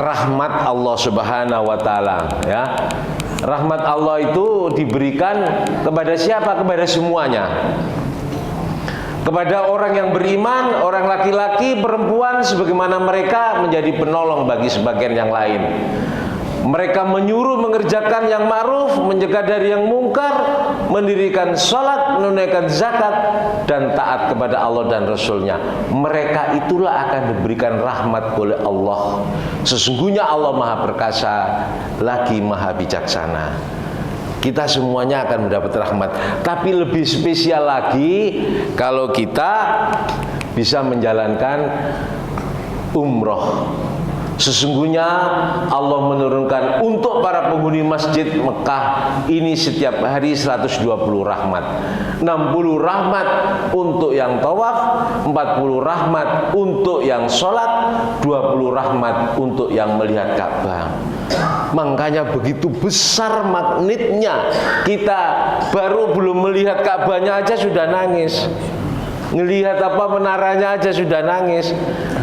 rahmat Allah Subhanahu wa taala, ya. Rahmat Allah itu diberikan kepada siapa? Kepada semuanya. Kepada orang yang beriman, orang laki-laki, perempuan, sebagaimana mereka menjadi penolong bagi sebagian yang lain. Mereka menyuruh mengerjakan yang ma'ruf, mencegah dari yang mungkar, mendirikan salat, menunaikan zakat, dan taat kepada Allah dan Rasulnya. Mereka itulah akan diberikan rahmat oleh Allah. Sesungguhnya Allah Maha Perkasa, lagi Maha Bijaksana. Kita semuanya akan mendapat rahmat. Tapi lebih spesial lagi kalau kita bisa menjalankan umroh. Sesungguhnya Allah menurunkan untuk para penghuni masjid Mekah ini setiap hari 120 rahmat. 60 rahmat untuk yang tawaf, 40 rahmat untuk yang sholat, 20 rahmat untuk yang melihat Ka'bah. Makanya begitu besar magnetnya. Kita baru belum melihat Ka'bahnya aja sudah nangis. Ngelihat apa menaranya aja sudah nangis.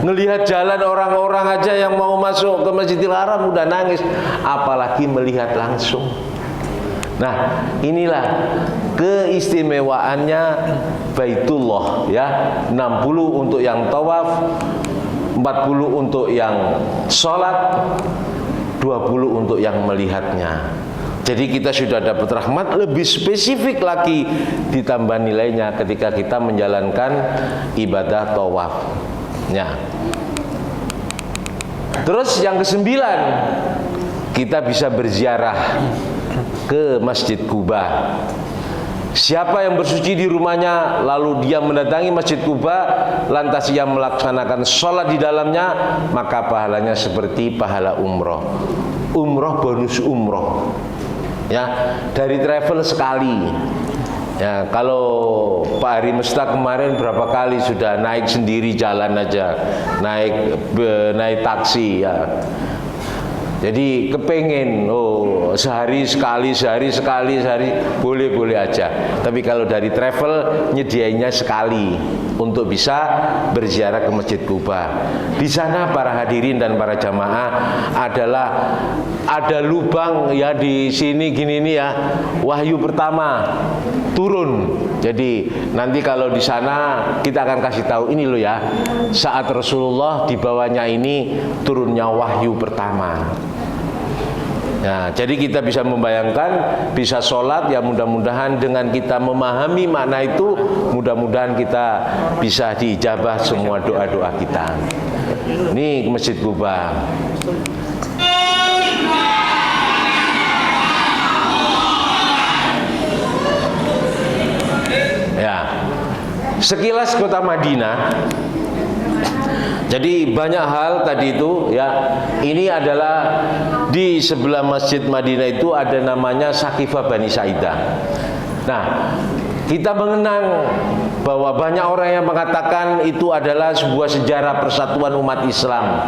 Ngelihat jalan orang-orang aja yang mau masuk ke Masjidil Haram udah nangis, apalagi melihat langsung. Nah, inilah keistimewaannya Baitullah, ya. 60 untuk yang tawaf, 40 untuk yang sholat, 20 untuk yang melihatnya. Jadi kita sudah dapat rahmat, lebih spesifik lagi ditambah nilainya ketika kita menjalankan ibadah tawaf. Ya. Terus yang ke-9, kita bisa berziarah ke Masjid Quba. Siapa yang bersuci di rumahnya lalu dia mendatangi Masjid Quba lantas ia melaksanakan sholat di dalamnya, maka pahalanya seperti pahala umroh. Umroh bonus umroh. Ya, dari travel sekali. Ya, kalau Pak Hari Mesta kemarin berapa kali sudah naik sendiri jalan aja, naik taksi ya. Jadi kepengen, sehari sekali, boleh aja. Tapi kalau dari travel nyediainya sekali untuk bisa berziarah ke Masjid Quba. Di sana para hadirin dan para jamaah ada lubang ya di sini gini nih ya, wahyu pertama turun. Jadi nanti kalau di sana kita akan kasih tahu ini loh ya, saat Rasulullah di bawahnya ini turunnya wahyu pertama. Nah, jadi kita bisa membayangkan, bisa sholat ya, mudah-mudahan dengan kita memahami makna itu, mudah-mudahan kita bisa diijabah semua doa-doa kita. Ini Masjid Quba. Ya, sekilas kota Madinah. Jadi banyak hal tadi itu ya. Ini adalah di sebelah Masjid Madinah itu ada namanya Sakifah Bani Sa'idah. Nah, kita mengenang bahwa banyak orang yang mengatakan itu adalah sebuah sejarah persatuan umat Islam.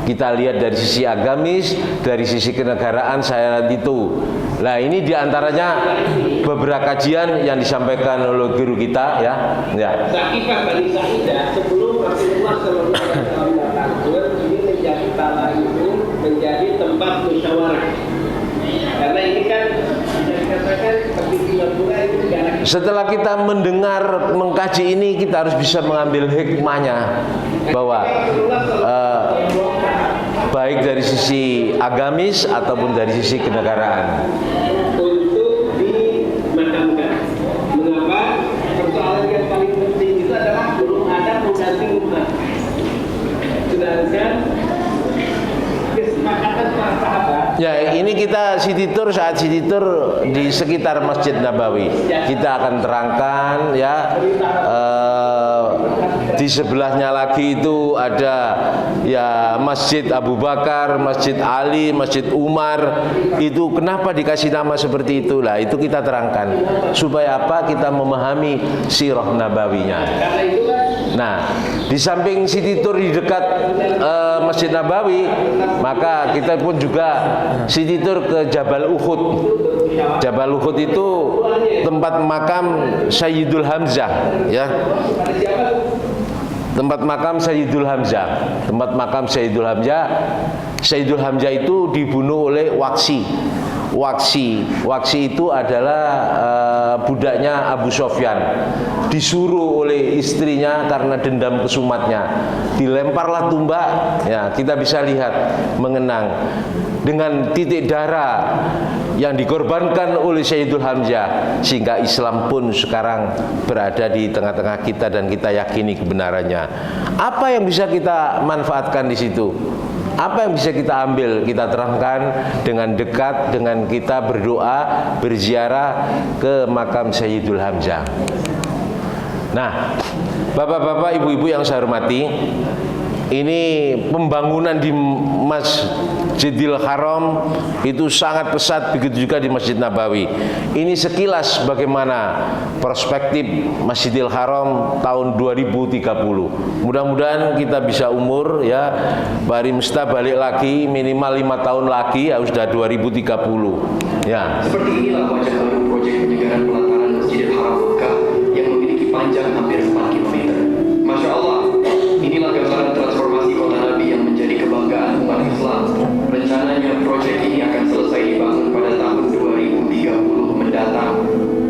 Kita lihat dari sisi agamis, dari sisi kenegaraan saya itu. Nah, ini diantaranya beberapa kajian yang disampaikan oleh guru kita ya. Sakifah Bani Sa'idah sebelum Rasulullah SAW datang, ini menjadi tanah itu menjadi tempat musyawarah. Karena ini kan bisa dikatakan seperti Singapura itu negara. Setelah kita mendengar mengkaji ini, kita harus bisa mengambil hikmahnya bahwa baik dari sisi agamis ataupun dari sisi kenegaraan. Untuk dimakamkan. Mengapa? Persoalan yang paling penting itu adalah belum ada pengganti umat. Sedangkan kesepakatan para sahabat. Ya, ini kita city tour, saat city tour di sekitar Masjid Nabawi. Kita akan terangkan ya. Di sebelahnya lagi itu ada ya Masjid Abu Bakar, Masjid Ali, Masjid Umar. Itu kenapa dikasih nama seperti itulah? Itu kita terangkan supaya apa? Kita memahami sirah nabawinya. Nah, di samping city tour di dekat Masjid Nabawi, maka kita pun juga city tour ke Jabal Uhud. Jabal Uhud itu tempat makam Sayyidul Hamzah ya. Tempat makam Sayyidul Hamzah. Tempat makam Sayyidul Hamzah. Sayyidul Hamzah itu dibunuh oleh Waksi. Waksi itu adalah budaknya Abu Sofyan. Disuruh oleh istrinya karena dendam kesumatnya. Dilemparlah tumbak. Ya, kita bisa lihat mengenang dengan titik darah yang dikorbankan oleh Sayyidul Hamzah, sehingga Islam pun sekarang berada di tengah-tengah kita dan kita yakini kebenarannya. Apa yang bisa kita manfaatkan di situ? Apa yang bisa kita ambil, kita terangkan dengan dekat, dengan kita berdoa, berziarah ke makam Sayyidul Hamzah. Nah, bapak-bapak, ibu-ibu yang saya hormati, ini pembangunan di Masjidil Haram itu sangat pesat, begitu juga di Masjid Nabawi. Ini sekilas bagaimana perspektif Masjidil Haram tahun 2030. Mudah-mudahan kita bisa umur ya, Pak Hari Mesta balik lagi minimal 5 tahun lagi ya sudah 2030. Ya. Seperti inilah wajah baru proyek penyegaran pelataran Masjidil Haram Mekah yang memiliki panjang hampir 4 km. Masya Allah, inilah gambaran transformasi kota Nabi yang menjadi kebanggaan umat Islam. Rencananya proyek ini akan selesai dibangun pada tahun 2030 mendatang.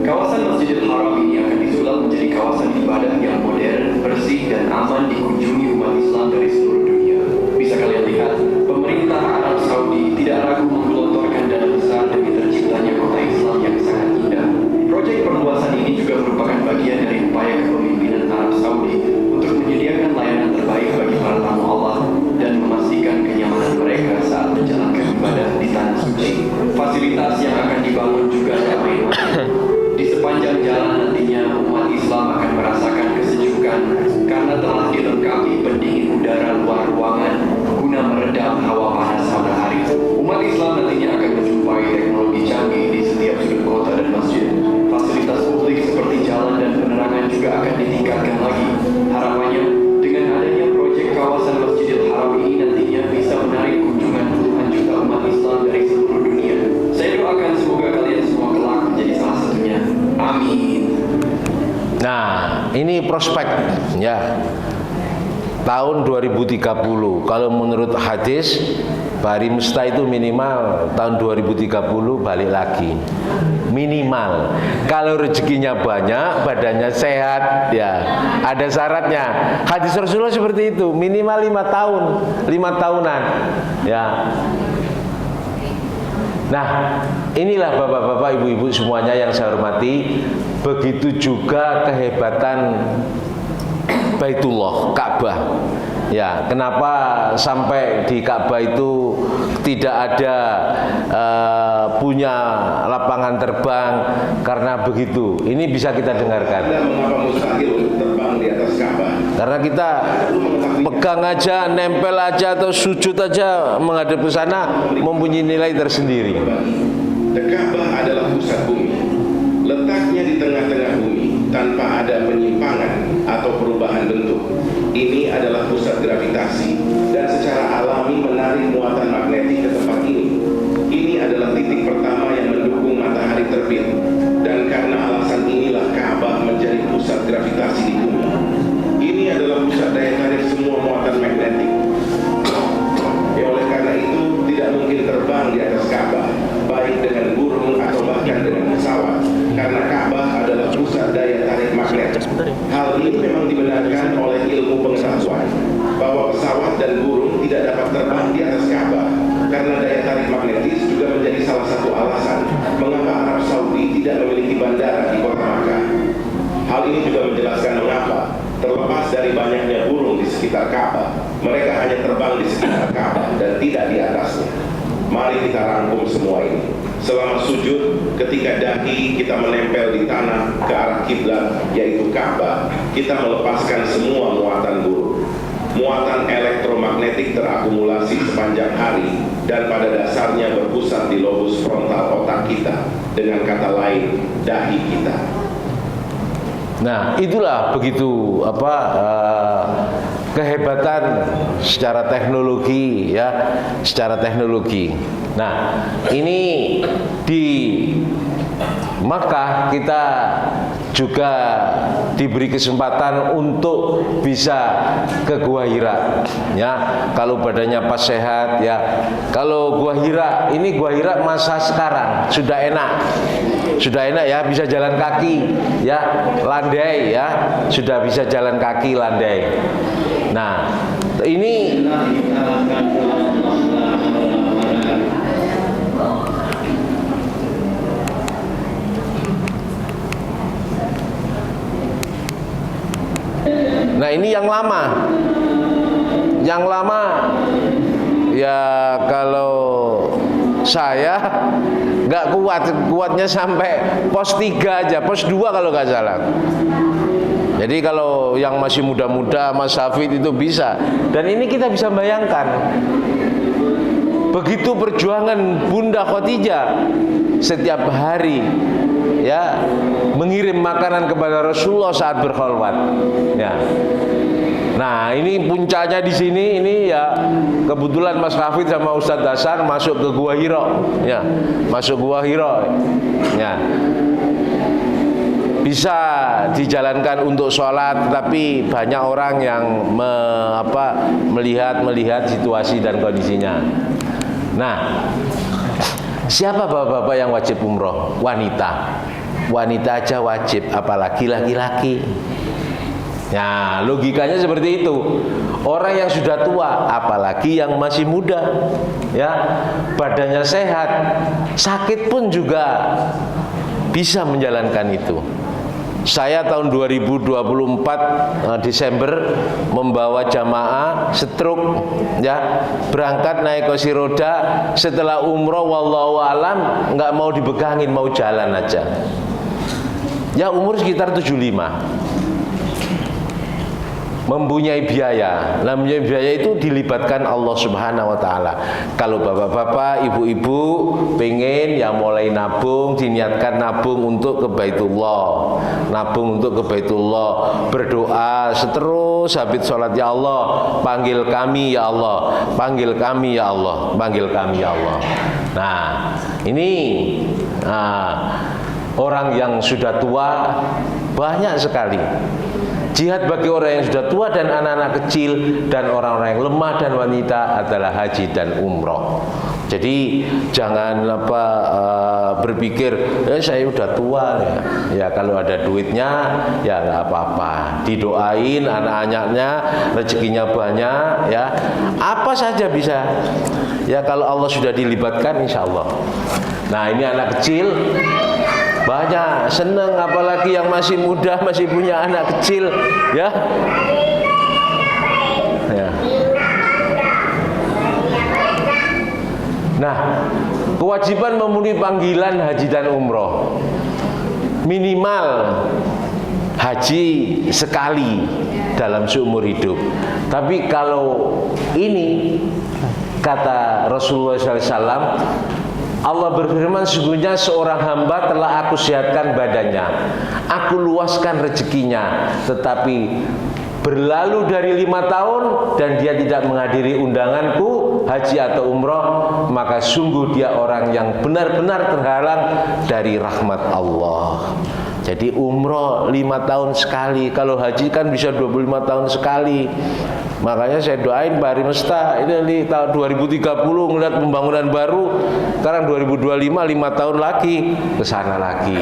Kawasan Masjidil Haram ini akan disulap menjadi kawasan ibadah yang modern, bersih, dan aman dikunjungi umat Islam dari seluruh dunia. Bisa kalian lihat, pemerintah Arab Saudi tidak ragu menggelontorkan dana besar demi terciptanya kota Islam yang sangat indah. Proyek diperbolehkan karena telah dilengkapi pendingin udara luar ruangan guna meredam hawa panas matahari. Umat Islam nantinya akan menjumpai teknologi canggih di setiap sudut kota dan masjid. Fasilitas publik seperti jalan dan penerangan juga akan ditingkatkan lagi. Harapannya, dengan adanya proyek kawasan Masjidil Haram ini nantinya bisa menarik kunjungan puluhan juta umat Islam dari seluruh dunia. Saya doakan semoga kalian semua kelak menjadi salah satunya. Amin. Nah, ini prospek ya. Tahun 2030, kalau menurut hadis Bari Musta itu minimal tahun 2030 balik lagi. Minimal. Kalau rezekinya banyak, badannya sehat, ya ada syaratnya. Hadis Rasulullah seperti itu, minimal 5 tahun, 5 tahunan, ya. Nah, inilah bapak-bapak, ibu-ibu semuanya yang saya hormati. Begitu juga kehebatan Baitullah, Ka'bah. Ya, kenapa sampai di Ka'bah itu tidak ada punya lapangan terbang? Karena begitu. Ini bisa kita dengarkan. Mengapa mustahil untuk terbang di atas Ka'bah? Karena kita pegang aja, nempel aja atau sujud aja menghadap ke sana mempunyai nilai tersendiri. Ka'bah adalah pusat bumi. Letaknya di tengah-tengah bumi tanpa ada penyimpangan atau perubahan bentuk. Ini adalah pusat gravitasi dan secara alami menarik muatan magnetik ke tempat ini. Ini adalah titik pertama yang mendukung matahari terbit. Dan karena alasan inilah Ka'bah menjadi pusat gravitasi di bumi. Ini adalah pusat daya tarik semua muatan magnetik. Ya, oleh karena itu tidak mungkin terbang di atas Ka'bah, baik dengan burung atau bahkan dengan pesawat, karena Ka'bah adalah pusat daya tarik magnet. Hal ini memang dibenarkan oleh ilmu pengetahuan bahwa pesawat dan burung tidak dapat terbang di atas Ka'bah karena daya tarik magnetis juga menjadi salah satu alasan mengapa Arab Saudi tidak memiliki bandara di kota Makkah. Hal ini juga menjelaskan mengapa terlepas dari banyaknya burung di sekitar Ka'bah, mereka hanya terbang di sekitar Ka'bah dan tidak di atasnya. Mari kita rangkum semua ini. Selama sujud, ketika dahi kita menempel di tanah ke arah kiblat, yaitu Ka'bah, kita melepaskan semua muatan buruk. Muatan elektromagnetik terakumulasi sepanjang hari dan pada dasarnya berpusat di lobus frontal otak kita, dengan kata lain, dahi kita. Nah, itulah begitu kehebatan secara teknologi, ya, secara teknologi. Nah, ini di Makkah kita juga diberi kesempatan untuk bisa ke Gua Hira, ya. Kalau badannya pas sehat, ya. Kalau Gua Hira, ini Gua Hira masa sekarang sudah enak ya, bisa jalan kaki, ya, landai, ya, sudah bisa jalan kaki, landai. Nah, ini yang lama. Yang lama ya, kalau saya nggak kuatnya sampai pos 3 aja, pos 2 kalau nggak salah. Jadi kalau yang masih muda-muda, Mas Hafid itu bisa. Dan ini kita bisa bayangkan begitu perjuangan Bunda Khadijah setiap hari, ya, mengirim makanan kepada Rasulullah saat berkholwat, ya. Nah, ini puncaknya di sini. Ini ya kebetulan Mas Hafid sama Ustadz Hasan masuk ke Gua Hira, ya, masuk Gua Hira, ya. Bisa dijalankan untuk sholat, tapi banyak orang yang melihat situasi dan kondisinya. Nah, siapa bapak-bapak yang wajib umroh? Wanita aja wajib, apalagi laki-laki. Nah, logikanya seperti itu. Orang yang sudah tua, apalagi yang masih muda, ya, badannya sehat, sakit pun juga bisa menjalankan itu. Saya tahun 2024 Desember membawa jamaah stroke, ya, berangkat naik kursi roda. Setelah umroh, wallahu alam, nggak mau dibegangin, mau jalan aja. Ya, umur sekitar 75. mempunyai biaya. Nah, mempunyai biaya itu dilibatkan Allah Subhanahu wa taala. Kalau bapak-bapak, ibu-ibu pengen yang mulai nabung, diniatkan nabung untuk ke Baitullah. Nabung untuk ke Baitullah, berdoa seterus habis sholat, ya Allah, panggil kami ya Allah, panggil kami ya Allah, panggil kami ya Allah. Nah, ini orang yang sudah tua banyak sekali. Jihad bagi orang yang sudah tua dan anak-anak kecil dan orang-orang yang lemah dan wanita adalah haji dan umroh. Jadi jangan berpikir saya udah tua ya kalau ada duitnya ya nggak apa-apa, didoain anak-anaknya rezekinya banyak ya, apa saja bisa ya kalau Allah sudah dilibatkan insya Allah. Nah, ini anak kecil banyak seneng, apalagi yang masih muda, masih punya anak kecil ya. Nah, kewajiban memenuhi panggilan haji dan umroh, minimal haji sekali dalam seumur hidup. Tapi kalau ini kata Rasulullah SAW, Allah berfirman, sesungguhnya seorang hamba telah aku sehatkan badannya, aku luaskan rezekinya, tetapi berlalu dari 5 tahun dan dia tidak menghadiri undanganku haji atau umroh, maka sungguh dia orang yang benar-benar terhalang dari rahmat Allah. Jadi umroh 5 tahun sekali, kalau haji kan bisa 25 tahun sekali. Makanya saya doain Pak Hari Mesta ini tahun 2030 ngeliat pembangunan baru, sekarang 2025 5 tahun lagi ke sana lagi.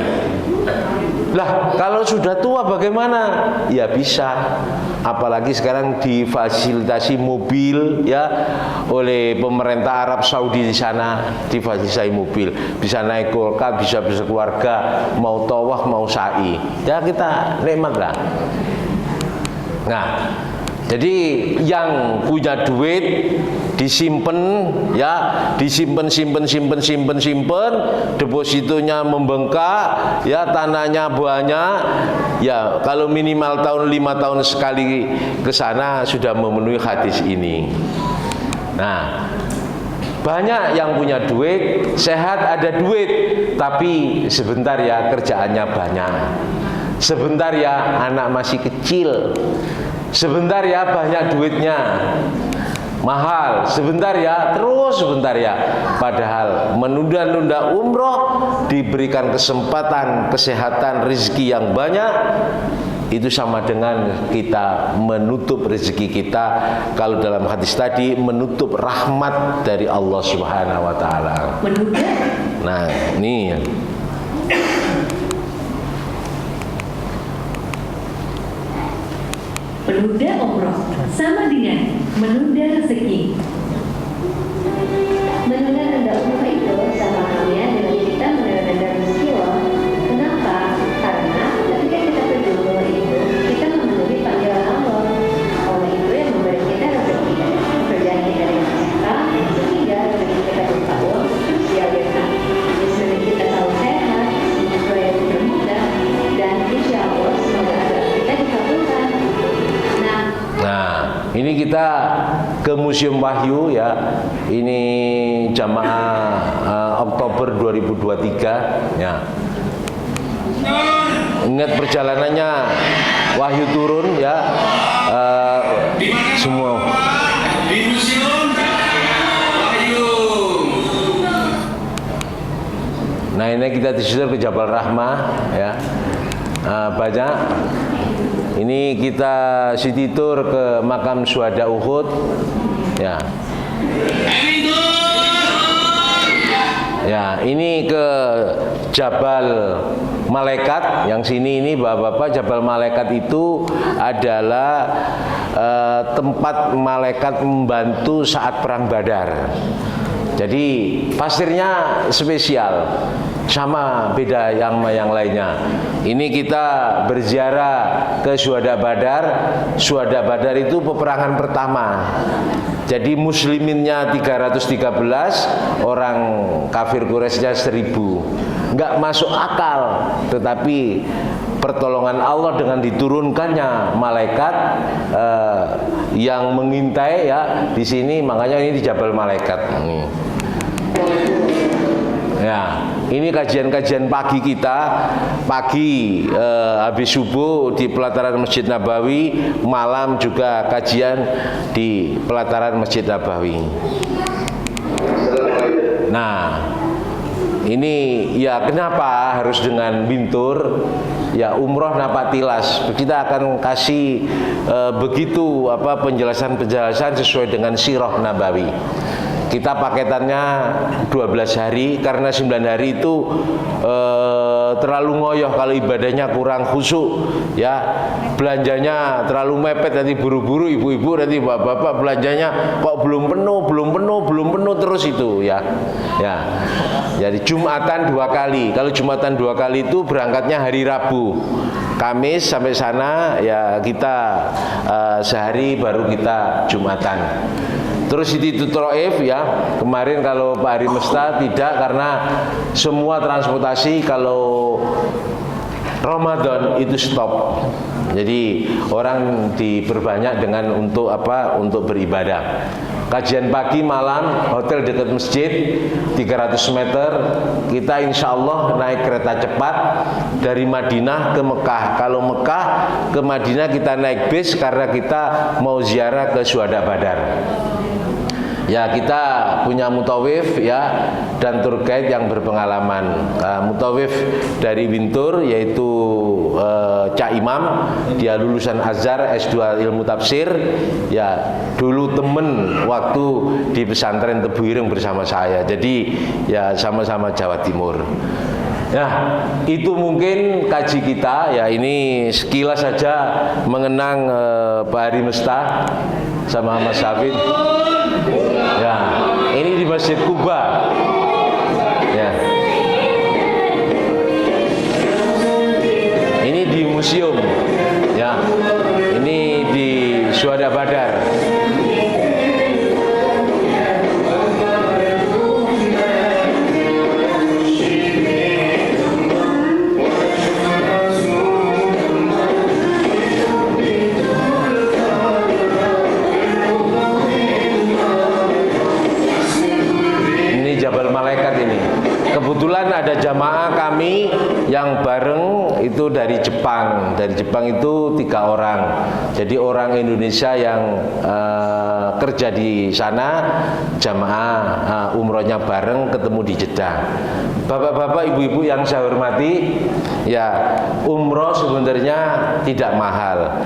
Lah, kalau sudah tua bagaimana? Ya bisa. Apalagi sekarang difasilitasi mobil ya oleh pemerintah Arab Saudi di sana, difasilitasi mobil, bisa naik Golkar, bisa berkeluarga, mau tawaf mau sa'i. Ya kita nikmat lah. Nah, jadi yang punya duit disimpan ya, disimpan depositonya membengkak ya, tanahnya banyak ya, kalau minimal 5 tahun sekali ke sana sudah memenuhi hadis ini. Nah, banyak yang punya duit, sehat ada duit, tapi sebentar ya kerjaannya banyak, sebentar ya anak masih kecil, sebentar ya banyak duitnya, mahal, sebentar ya, terus sebentar ya. Padahal menunda-nunda umroh, diberikan kesempatan, kesehatan, rezeki yang banyak, itu sama dengan kita menutup rezeki kita. Kalau dalam hadis tadi, menutup rahmat dari Allah Subhanahu wa taala. Nah, ini menunda umroh sama dengan menunda rezeki. Menunda-nunda umroh itu sama halnya dengan kita menunda-nunda rezeki loh. Kenapa? Karena ketika kita pergi umroh itu kita memenuhi panggilan Allah. Allah itu yang memberi kita rezeki, pekerjaan kita dengan sehat, sehingga rezeki kita bertahun terus dialirkan. Jadi kita tahu sehat, supaya bermudah, dan insya Allah semoga agar kita dikabulkan. Nah, ini kita ke Museum Wahyu ya. Ini jamaah Oktober 2023 ya. Ingat perjalanannya Wahyu turun ya. Semua di Museum Wahyu. Nah, ini kita disusul ke Jabal Rahmah ya. Banyak. Ini kita city tour ke makam syuhada Uhud ya. Ya, ini ke Jabal Malaikat. Yang sini ini Bapak-bapak, Jabal Malaikat itu adalah tempat malaikat membantu saat perang Badar. Jadi pasirnya spesial, sama beda yang lainnya. Ini kita berziarah ke Syuhada Badar. Syuhada Badar itu peperangan pertama. Jadi musliminnya 313, orang kafir Quraisynya 1000. Enggak masuk akal, tetapi pertolongan Allah dengan diturunkannya malaikat yang mengintai ya di sini, makanya ini di Jabal Malaikat. Ya, ini kajian-kajian pagi kita, pagi habis subuh di pelataran Masjid Nabawi, malam juga kajian di pelataran Masjid Nabawi. Nah, ini ya kenapa harus dengan bintur? Ya umroh napatilas. Kita akan kasih begitu penjelasan-penjelasan sesuai dengan sirah Nabawi. Kita paketannya 12 hari karena 9 hari itu terlalu ngoyoh kalau ibadahnya kurang khusyuk ya. Belanjanya terlalu mepet, nanti buru-buru ibu-ibu, nanti bapak-bapak belanjanya kok belum penuh terus itu ya. Ya. Jadi Jumatan 2 kali. Kalau Jumatan 2 kali itu berangkatnya hari Rabu. Kamis sampai sana ya kita sehari baru kita Jumatan. Terus itu Taif ya, kemarin kalau Pak Hari Mesta tidak, karena semua transportasi kalau Ramadan itu stop. Jadi orang diperbanyak dengan untuk apa? Untuk beribadah. Kajian pagi malam, hotel dekat masjid 300 meter. Kita insya Allah naik kereta cepat dari Madinah ke Mekah. Kalau Mekah ke Madinah kita naik bis karena kita mau ziarah ke Syuhada Badar. Ya, kita punya mutawif ya dan tour guide yang berpengalaman. Mutawif dari Wintur yaitu Cak Imam, dia lulusan Azhar, S2 ilmu tafsir. Ya, dulu temen waktu di pesantren Tebu Ireng bersama saya. Jadi ya sama-sama Jawa Timur. Ya, itu mungkin kaji kita ya, ini sekilas saja mengenang Pak Hari Mesta sama Mas Hafid. Ya, ini di Masjid Kuba. Ya. Ini di museum. Ya. Ini di Syuhada Badar. Kebetulan ada jamaah kami yang bareng itu dari Jepang. Dari Jepang itu 3 orang. Jadi orang Indonesia yang kerja di sana, jamaah umrohnya bareng, ketemu di Jeddah. Bapak-bapak, ibu-ibu yang saya hormati, ya umroh sebenarnya tidak mahal.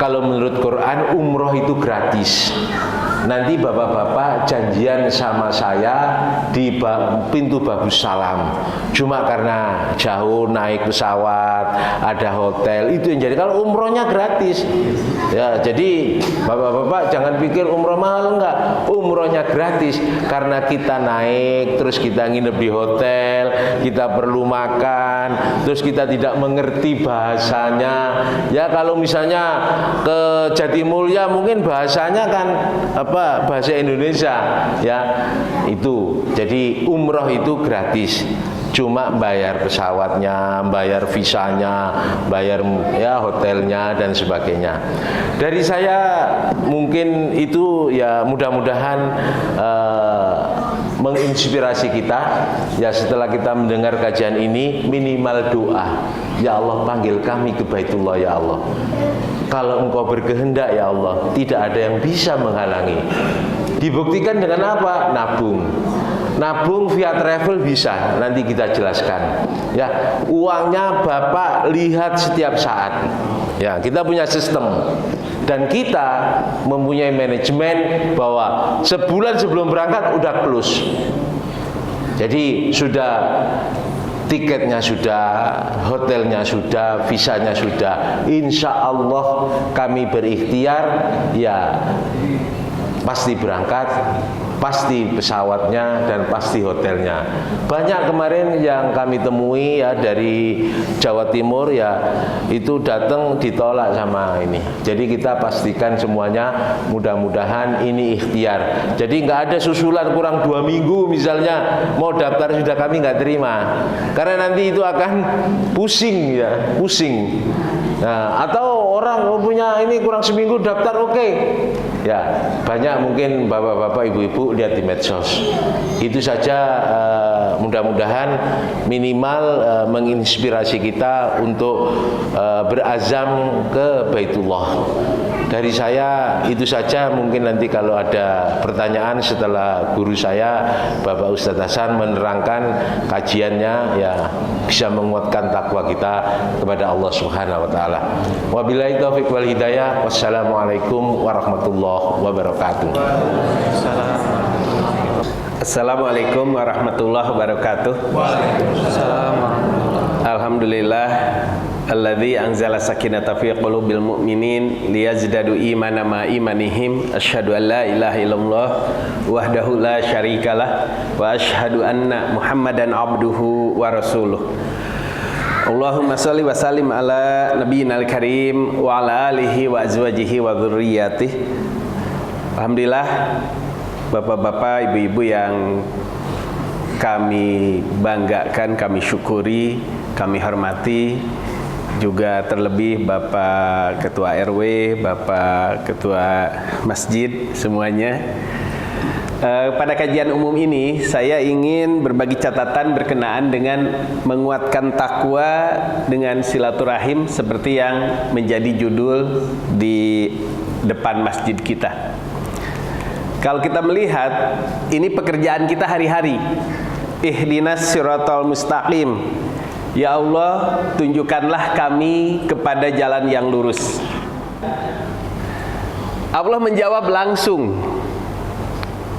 Kalau menurut Quran umroh itu gratis. Nanti bapak-bapak janjian sama saya di pintu Babus Salam. Cuma karena jauh naik pesawat, ada hotel, itu yang jadi. Kalau umrohnya gratis. Ya, jadi bapak-bapak jangan pikir umroh mahal, enggak. Umrohnya gratis karena kita naik, terus kita nginep di hotel, kita perlu makan, terus kita tidak mengerti bahasanya. Ya, kalau misalnya ke Jatimulya mungkin bahasanya kan bahasa Indonesia ya, itu. Jadi umroh itu gratis, cuma bayar pesawatnya, bayar visanya, bayar ya hotelnya dan sebagainya. Dari saya mungkin itu ya, mudah-mudahan menginspirasi kita ya. Setelah kita mendengar kajian ini, minimal doa, ya Allah panggil kami ke Baitullah ya Allah. Kalau Engkau berkehendak ya Allah, tidak ada yang bisa menghalangi. Dibuktikan dengan apa? Nabung via travel bisa, nanti kita jelaskan. Ya, uangnya Bapak lihat setiap saat. Ya, kita punya sistem. Dan kita mempunyai manajemen bahwa sebulan sebelum berangkat udah close. Jadi sudah tiketnya sudah, hotelnya sudah, visanya sudah. Insya Allah kami berikhtiar ya pasti berangkat, pasti pesawatnya, dan pasti hotelnya. Banyak kemarin yang kami temui ya dari Jawa Timur ya, itu datang ditolak sama ini. Jadi kita pastikan semuanya, mudah-mudahan ini ikhtiar. Jadi nggak ada susulan kurang 2 minggu misalnya mau daftar sudah kami nggak terima, karena nanti itu akan pusing ya, pusing. Nah, atau orang punya ini kurang seminggu daftar, oke. Ya, banyak mungkin bapak-bapak, ibu-ibu lihat di medsos. Itu saja, mudah-mudahan minimal menginspirasi kita untuk berazam ke Baitullah. Dari saya itu saja. Mungkin nanti kalau ada pertanyaan setelah guru saya Bapak Ustadz Hasan menerangkan kajiannya, ya bisa menguatkan takwa kita kepada Allah Subhanahu wa taala. Wabillahi taufiq wal hidayah. Wassalamualaikum warahmatullahi wabarakatuh. Assalamualaikum warahmatullahi wabarakatuh. Alhamdulillah alladzi anzala sakinata fi qulubil mu'minin liyazdadu imana ma imanihim. Asyhadu an la ilaha illallah wahdahu la syarikalah wa asyhadu anna Muhammadan abduhu wa rasuluh. Allahumma shalli wa sallim ala nabiyinal karim wa ala alihi wa azwajihi wa dzurriyyatihi. Alhamdulillah, bapak-bapak, ibu-ibu yang kami banggakan, kami syukuri, kami hormati, juga terlebih Bapak Ketua RW, Bapak Ketua Masjid, semuanya. Pada kajian umum ini saya ingin berbagi catatan berkenaan dengan menguatkan takwa dengan silaturahim seperti yang menjadi judul di depan masjid kita. Kalau kita melihat, ini pekerjaan kita hari-hari. Ihdinas siratal mustaqim. Ya Allah, tunjukkanlah kami kepada jalan yang lurus. Allah menjawab langsung.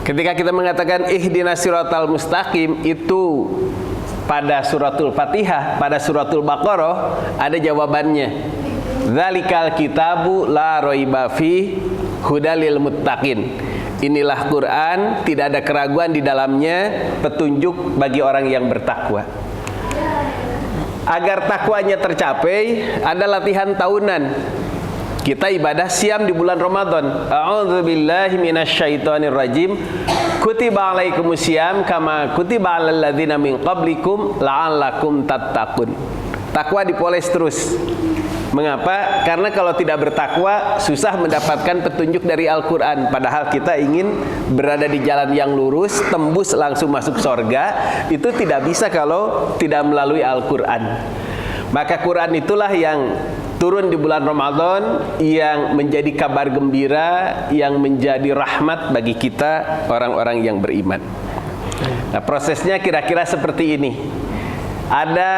Ketika kita mengatakan ihdinas siratal mustaqim, itu pada suratul Fatihah, pada suratul Baqarah ada jawabannya. Dzalikal kitabu la raiba fi hudalil muttaqin. Inilah Quran, tidak ada keraguan di dalamnya, petunjuk bagi orang yang bertakwa. Agar takwanya tercapai, ada latihan tahunan. Kita ibadah siam di bulan Ramadan. A'udzubillahi minasyaitonirrajim. Kutiba alaikumusiyam kama kutiba alal ladzina min qablikum la'allakum tattaqun. Takwa dipoles terus. Mengapa? Karena kalau tidak bertakwa susah mendapatkan petunjuk dari Al-Quran. Padahal kita ingin berada di jalan yang lurus, tembus langsung masuk surga. Itu tidak bisa kalau tidak melalui Al-Quran. Maka Quran itulah yang turun di bulan Ramadan, yang menjadi kabar gembira, yang menjadi rahmat bagi kita orang-orang yang beriman. Nah, prosesnya kira-kira seperti ini. Ada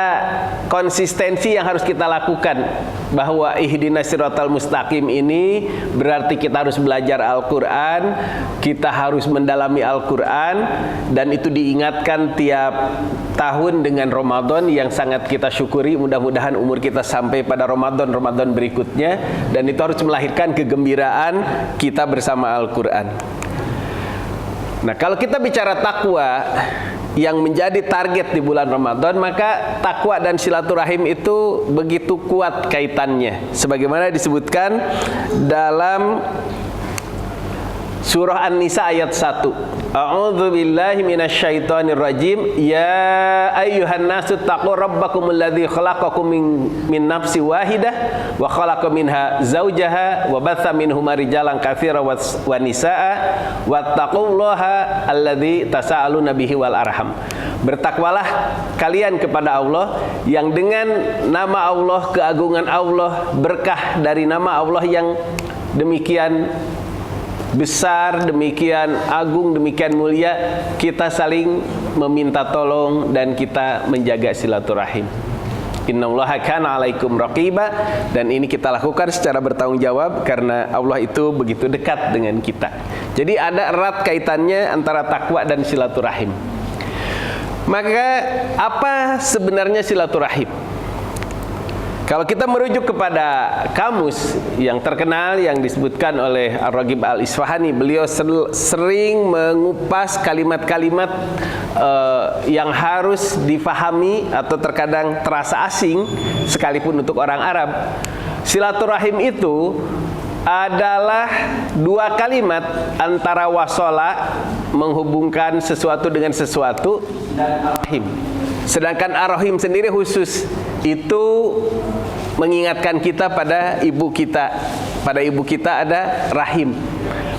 konsistensi yang harus kita lakukan, bahwa ihdinas siratal mustaqim ini berarti kita harus belajar Al-Quran, kita harus mendalami Al-Quran, dan itu diingatkan tiap tahun dengan Ramadan yang sangat kita syukuri. Mudah-mudahan umur kita sampai pada Ramadan berikutnya, dan itu harus melahirkan kegembiraan kita bersama Al-Quran. Nah, kalau kita bicara takwa yang menjadi target di bulan Ramadan, maka takwa dan silaturahim itu begitu kuat kaitannya. Sebagaimana disebutkan dalam surah An-Nisa ayat 1. A'udzubillahi minasyaitonirrajim. Ya ayyuhan nasu taqu rabbakumul ladzi khalaqakum min nafsin wahidah wa khalaqa minha zawjaha wa batha minhuma rijalan katsiran wa nisaa wattaqullaha alladzi tasaaluna bihi wal arham. Bertakwalah kalian kepada Allah yang dengan nama Allah, keagungan Allah, berkah dari nama Allah yang demikian besar, demikian agung, demikian mulia, kita saling meminta tolong dan kita menjaga silaturahim. Innallaha kana 'alaikum raqiba, dan ini kita lakukan secara bertanggung jawab karena Allah itu begitu dekat dengan kita. Jadi ada erat kaitannya antara takwa dan silaturahim. Maka apa sebenarnya silaturahim? Kalau kita merujuk kepada kamus yang terkenal yang disebutkan oleh Ar-Raghib Al-Isfahani, beliau sering mengupas kalimat-kalimat yang harus difahami atau terkadang terasa asing sekalipun untuk orang Arab. Silaturahim itu adalah dua kalimat antara wasola, menghubungkan sesuatu dengan sesuatu, dan ar-rahim. Sedangkan ar-rahim sendiri khusus, itu mengingatkan kita pada ibu kita. Pada ibu kita ada rahim.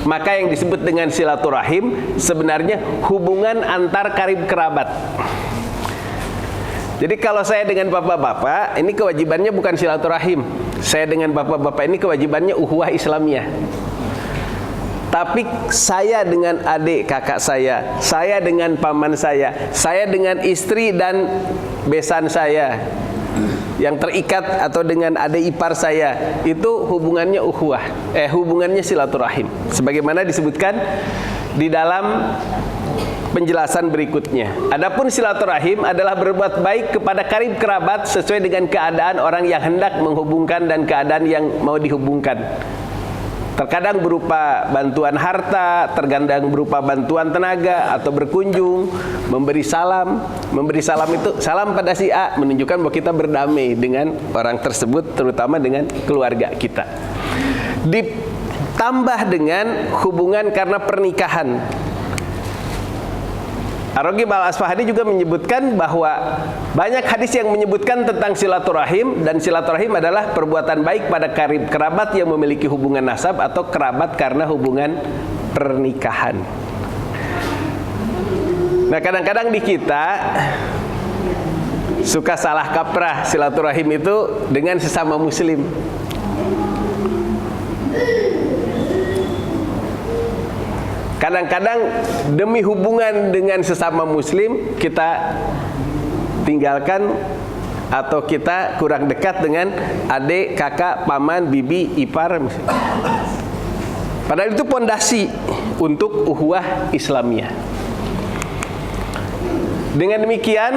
Maka yang disebut dengan silaturahim sebenarnya hubungan antar karib kerabat. Jadi kalau saya dengan bapak-bapak, ini kewajibannya bukan silaturahim. Saya dengan bapak-bapak ini kewajibannya ukhuwah Islamiyah. Tapi saya dengan adik kakak saya dengan paman saya dengan istri dan besan saya yang terikat atau dengan adik ipar saya, itu hubungannya ukhuwah, hubungannya silaturahim. Sebagaimana disebutkan di dalam penjelasan berikutnya. Adapun silaturahim adalah berbuat baik kepada karib kerabat sesuai dengan keadaan orang yang hendak menghubungkan dan keadaan yang mau dihubungkan. Terkadang berupa bantuan harta, terkadang berupa bantuan tenaga atau berkunjung, memberi salam. Memberi salam itu salam pada si A, menunjukkan bahwa kita berdamai dengan orang tersebut, terutama dengan keluarga kita. Ditambah dengan hubungan karena pernikahan. Ar-Raghib Al-Asfahani juga menyebutkan bahwa banyak hadis yang menyebutkan tentang silaturahim, dan silaturahim adalah perbuatan baik pada karib kerabat yang memiliki hubungan nasab atau kerabat karena hubungan pernikahan. Nah, kadang-kadang di kita suka salah kaprah silaturahim itu dengan sesama muslim. Kadang-kadang demi hubungan dengan sesama muslim kita tinggalkan atau kita kurang dekat dengan adik, kakak, paman, bibi, ipar. Padahal itu pondasi untuk ukhuwah Islamiyah. Dengan demikian,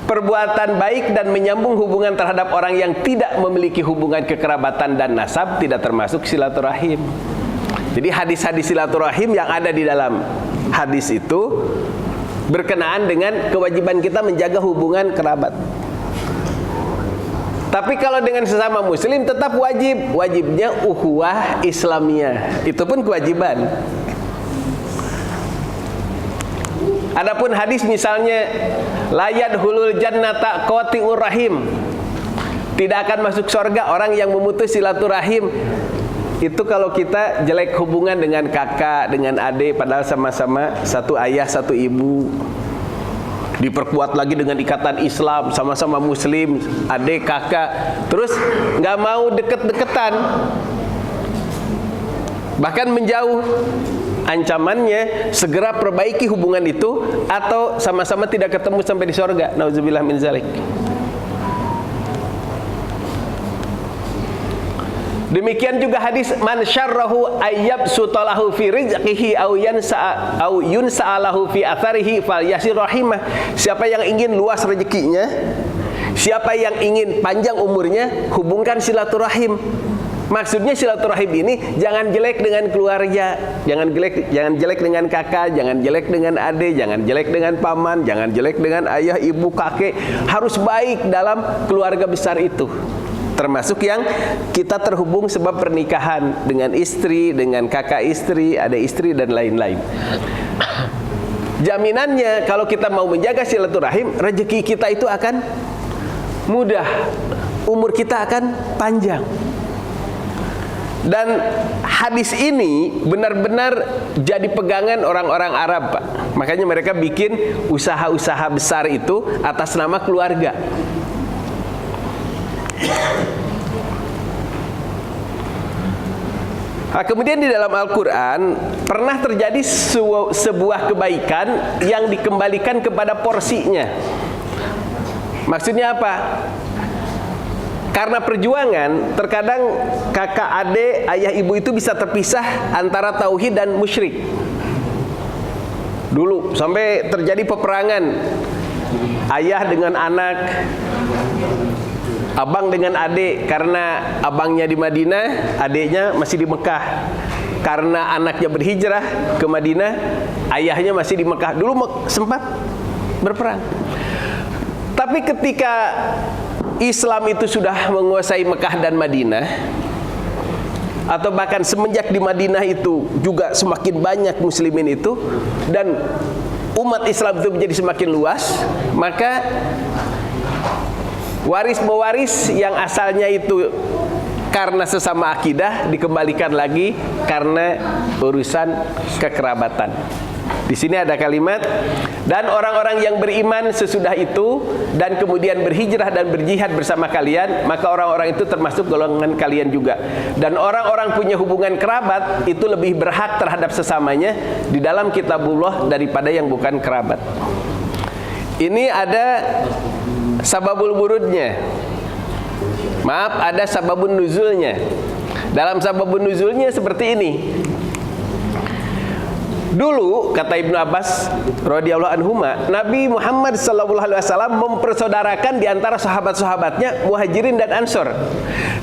perbuatan baik dan menyambung hubungan terhadap orang yang tidak memiliki hubungan kekerabatan dan nasab tidak termasuk silaturahim. Jadi hadis-hadis silaturahim yang ada di dalam hadis itu berkenaan dengan kewajiban kita menjaga hubungan kerabat. Tapi kalau dengan sesama muslim tetap wajibnya ukhuwah Islamiyah. Itu pun kewajiban. Adapun hadis misalnya la yadkhulul jannata qati'ur rahim, tidak akan masuk surga orang yang memutus silaturahim. Itu kalau kita jelek hubungan dengan kakak, dengan adik, padahal sama-sama satu ayah, satu ibu. Diperkuat lagi dengan ikatan Islam, sama-sama muslim, adik, kakak. Terus nggak mau deket-deketan, bahkan menjauh. Ancamannya segera perbaiki hubungan itu, atau sama-sama tidak ketemu sampai di surga. Nauzubillah min zalik. Demikian juga hadis man syarrahu ayyab sutalahu fi rizqihi aw yunsa'alahu fi atharihi falyasir rahimah. Siapa yang ingin luas rezekinya, siapa yang ingin panjang umurnya, hubungkan silaturahim. Maksudnya silaturahim ini jangan jelek dengan keluarga, jangan jelek dengan kakak, jangan jelek dengan adik, jangan jelek dengan paman, jangan jelek dengan ayah, ibu, kakek. Harus baik dalam keluarga besar itu. Termasuk yang kita terhubung sebab pernikahan, dengan istri, dengan kakak istri, adik istri, dan lain-lain. Jaminannya kalau kita mau menjaga silaturahim, rezeki kita itu akan mudah, umur kita akan panjang. Dan hadis ini benar-benar jadi pegangan orang-orang Arab, Pak. Makanya mereka bikin usaha-usaha besar itu atas nama keluarga. Nah, kemudian di dalam Al-Quran pernah terjadi sebuah kebaikan yang dikembalikan kepada porsinya. Maksudnya apa? Karena perjuangan, terkadang kakak, adik, ayah, ibu itu bisa terpisah antara tauhid dan musyrik. Dulu sampai terjadi peperangan ayah dengan anak, abang dengan adik, karena abangnya di Madinah, adiknya masih di Mekah. Karena anaknya berhijrah ke Madinah, ayahnya masih di Mekah. Dulu sempat berperang. Tapi ketika Islam itu sudah menguasai Mekah dan Madinah, atau bahkan semenjak di Madinah itu juga semakin banyak muslimin itu, dan umat Islam itu menjadi semakin luas, maka waris-mewaris yang asalnya itu karena sesama akidah dikembalikan lagi karena urusan kekerabatan. Di sini ada kalimat, dan orang-orang yang beriman sesudah itu dan kemudian berhijrah dan berjihad bersama kalian, maka orang-orang itu termasuk golongan kalian juga. Dan orang-orang punya hubungan kerabat itu lebih berhak terhadap sesamanya di dalam kitabullah daripada yang bukan kerabat. Ini ada sababul wurudnya. Maaf, ada sababun nuzulnya. Dalam sababun nuzulnya seperti ini. Dulu kata Ibnu Abbas radhiyallahu anhuma, Nabi Muhammad sallallahu alaihi wasallam mempersaudarakan di antara sahabat-sahabatnya Muhajirin dan Ansor.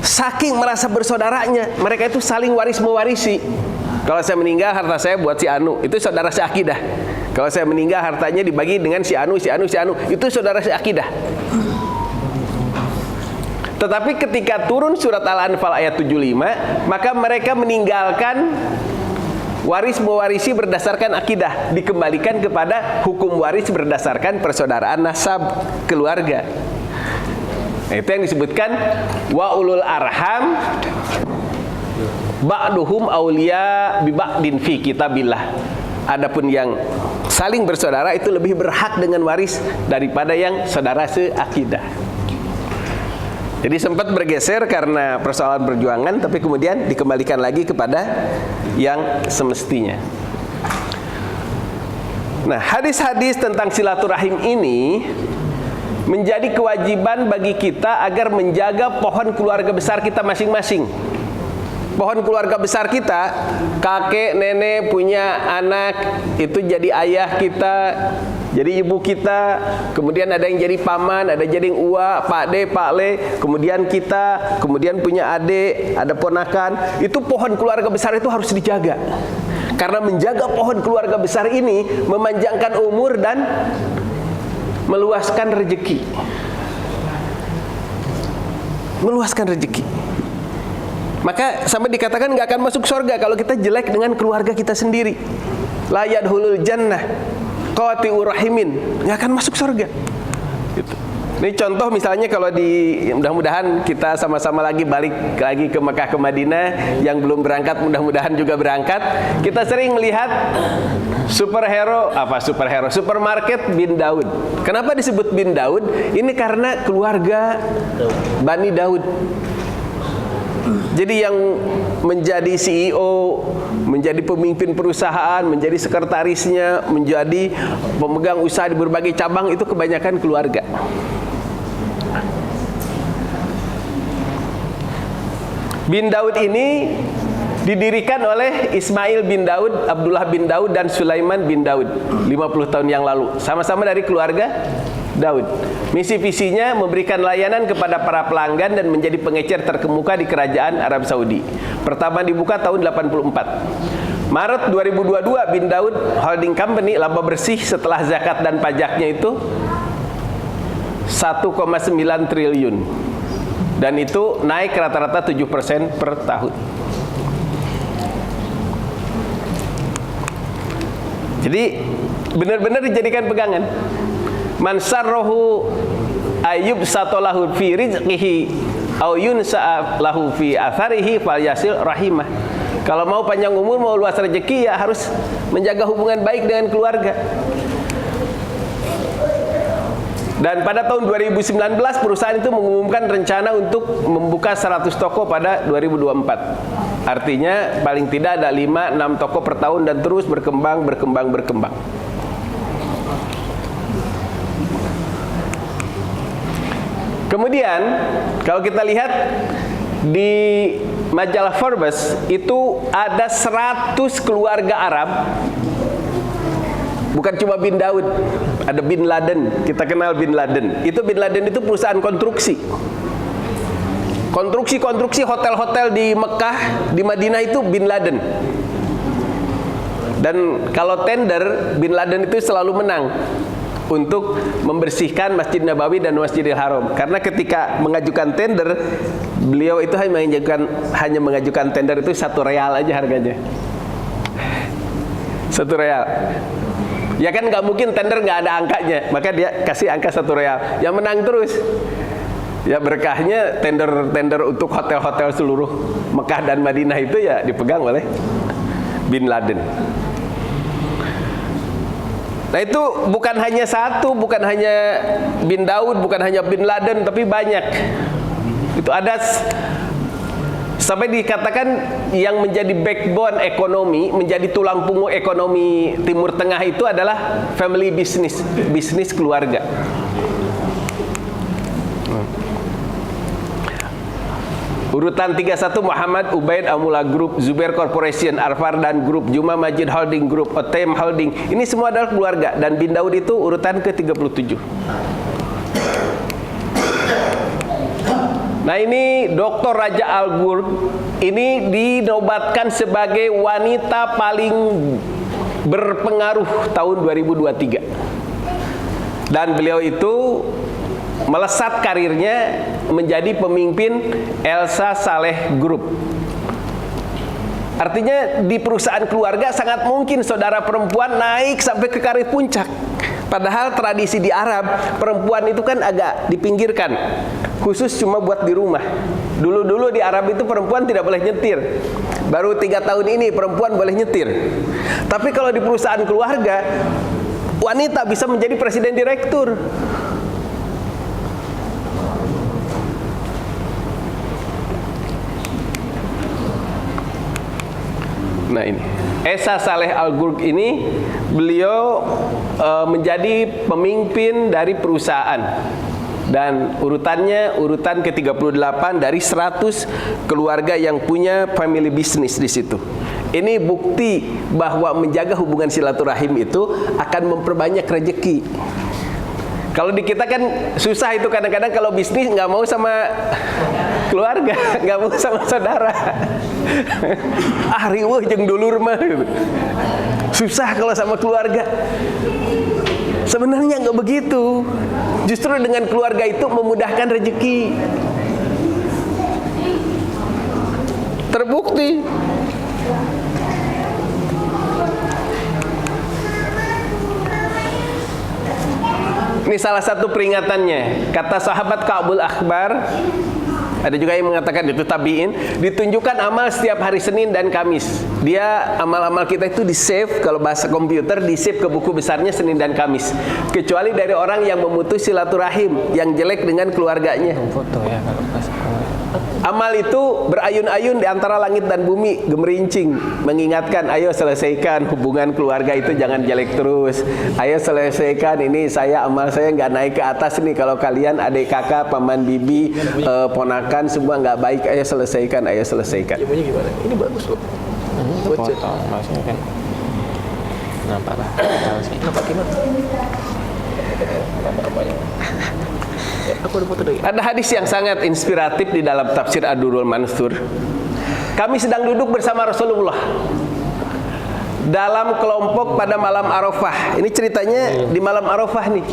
Saking merasa bersaudaranya, mereka itu saling waris-mewarisi. Kalau saya meninggal harta saya buat si Anu, itu saudara seakidah. Kalau saya meninggal hartanya dibagi dengan si Anu, itu saudara seakidah. Tetapi ketika turun surat Al-Anfal ayat 75, maka mereka meninggalkan waris-mewarisi berdasarkan akidah, dikembalikan kepada hukum waris berdasarkan persaudaraan nasab keluarga. Nah, itu yang disebutkan wa ulul arham ba'duhum auliya bi ba'din fi kitabillah. Adapun yang saling bersaudara itu lebih berhak dengan waris daripada yang saudara seakidah. Jadi sempat bergeser karena persoalan perjuangan, tapi kemudian dikembalikan lagi kepada yang semestinya. Nah, hadis-hadis tentang silaturahim ini menjadi kewajiban bagi kita agar menjaga pohon keluarga besar kita masing-masing. Pohon keluarga besar kita, kakek, nenek, punya anak, itu jadi ayah kita, jadi ibu kita, kemudian ada yang jadi paman, ada jadi uwa, pak de, pak le, kemudian kita, kemudian punya adik, ada ponakan. Itu pohon keluarga besar itu harus dijaga. Karena menjaga pohon keluarga besar ini memanjangkan umur dan meluaskan rezeki. Meluaskan rezeki. Maka sampai dikatakan nggak akan masuk surga kalau kita jelek dengan keluarga kita sendiri. La yadkhulul jannah qati'ur rahimin, nggak akan masuk surga. Gitu. Ini contoh misalnya kalau mudah-mudahan kita sama-sama lagi balik lagi ke Mekah ke Madinah, yang belum berangkat mudah-mudahan juga berangkat. Kita sering melihat supermarket bin Daud. Kenapa disebut bin Daud? Ini karena keluarga Bani Daud. Jadi yang menjadi CEO, menjadi pemimpin perusahaan, menjadi sekretarisnya, menjadi pemegang usaha di berbagai cabang, itu kebanyakan keluarga. Bin Daud ini didirikan oleh Ismail bin Daud, Abdullah bin Daud, dan Sulaiman bin Daud 50 tahun yang lalu. Sama-sama dari keluarga Daud. Misi visinya memberikan layanan kepada para pelanggan dan menjadi pengecer terkemuka di kerajaan Arab Saudi. Pertama dibuka tahun 84. Maret 2022 bin Daud Holding Company laba bersih setelah zakat dan pajaknya itu 1,9 triliun. Dan itu naik rata-rata 7% per tahun. Jadi benar-benar dijadikan pegangan. Man sarrohu ayyub satolahu fi rizqihi au yunsa lahu fi atharihi falyasil rahimah. Kalau mau panjang umur, mau luas rezeki, ya harus menjaga hubungan baik dengan keluarga. Dan pada tahun 2019 perusahaan itu mengumumkan rencana untuk membuka 100 toko pada 2024. Artinya paling tidak ada 5-6 toko per tahun dan terus berkembang. Kemudian kalau kita lihat di majalah Forbes itu ada 100 keluarga Arab. Bukan cuma bin Daud, ada bin Laden. Kita kenal bin Laden. Bin Laden itu perusahaan konstruksi. Konstruksi hotel-hotel di Mekah, di Madinah itu Bin Laden. Dan kalau tender, Bin Laden itu selalu menang untuk membersihkan Masjid Nabawi dan Masjidil Haram. Karena ketika mengajukan tender, beliau itu hanya mengajukan tender itu 1 real aja harganya. 1 real. Ya kan nggak mungkin tender nggak ada angkanya, maka dia kasih angka 1 real. Yang menang terus. Ya berkahnya tender untuk hotel-hotel seluruh Mekah dan Madinah itu ya dipegang oleh Bin Laden. Nah itu bukan hanya satu, bukan hanya Bin Daud, bukan hanya Bin Laden, tapi banyak. Itu ada sampai dikatakan yang menjadi backbone ekonomi, menjadi tulang punggung ekonomi Timur Tengah itu adalah family business, bisnis keluarga. Urutan 31 Muhammad Ubaid Amula Group, Zubair Corporation, Arfardan Group, Juma Majid Holding Group, Otem Holding. Ini semua adalah keluarga. Dan Bin Daud itu urutan ke-37. Nah ini Dr. Raja Al Ghurb ini dinobatkan sebagai wanita paling berpengaruh tahun 2023. Dan beliau itu melesat karirnya menjadi pemimpin Elsa Saleh Group. Artinya di perusahaan keluarga sangat mungkin saudara perempuan naik sampai ke karir puncak. Padahal tradisi di Arab, perempuan itu kan agak dipinggirkan, khusus cuma buat di rumah. Dulu-dulu di Arab itu perempuan tidak boleh nyetir. Baru 3 tahun ini perempuan boleh nyetir. Tapi kalau di perusahaan keluarga, wanita bisa menjadi presiden direktur. Nah ini Esa Saleh Al Ghurb ini beliau menjadi pemimpin dari perusahaan dan urutannya urutan ke-38 dari 100 keluarga yang punya family business di situ. Ini bukti bahwa menjaga hubungan silaturahim itu akan memperbanyak rezeki. Kalau di kita kan susah itu kadang-kadang kalau bisnis nggak mau sama keluarga, nggak mau sama saudara. Riweuh jeung dulur mah gitu. Susah kalau sama keluarga. Sebenarnya nggak begitu. Justru dengan keluarga itu memudahkan rezeki. Terbukti. Ini salah satu peringatannya. Kata sahabat Ka'bul Akhbar, ada juga yang mengatakan itu tabi'in, ditunjukkan amal setiap hari Senin dan Kamis. Dia amal-amal kita itu di-save, kalau bahasa komputer di-save ke buku besarnya Senin dan Kamis. Kecuali dari orang yang memutus silaturahim, yang jelek dengan keluarganya. Foto ya kalau pas Amal itu berayun-ayun di antara langit dan bumi, gemerincing, mengingatkan, ayo selesaikan hubungan keluarga itu jangan jelek terus. Ayo selesaikan ini, amal saya nggak naik ke atas nih. Kalau kalian adik kakak, paman bibi, ponakan semua nggak baik, ayo selesaikan, ayo selesaikan. Ibunya gimana? Ini bagus loh. foto maksudnya kan nampak lah tahu sih Nampak gimana? Nampak-nampaknya. Aku ada foto lagi. Ada hadis yang sangat inspiratif di dalam tafsir Ad-Durrul Mansur. Kami sedang duduk bersama Rasulullah dalam kelompok pada malam Arafah. Ini ceritanya di malam Arafah nih.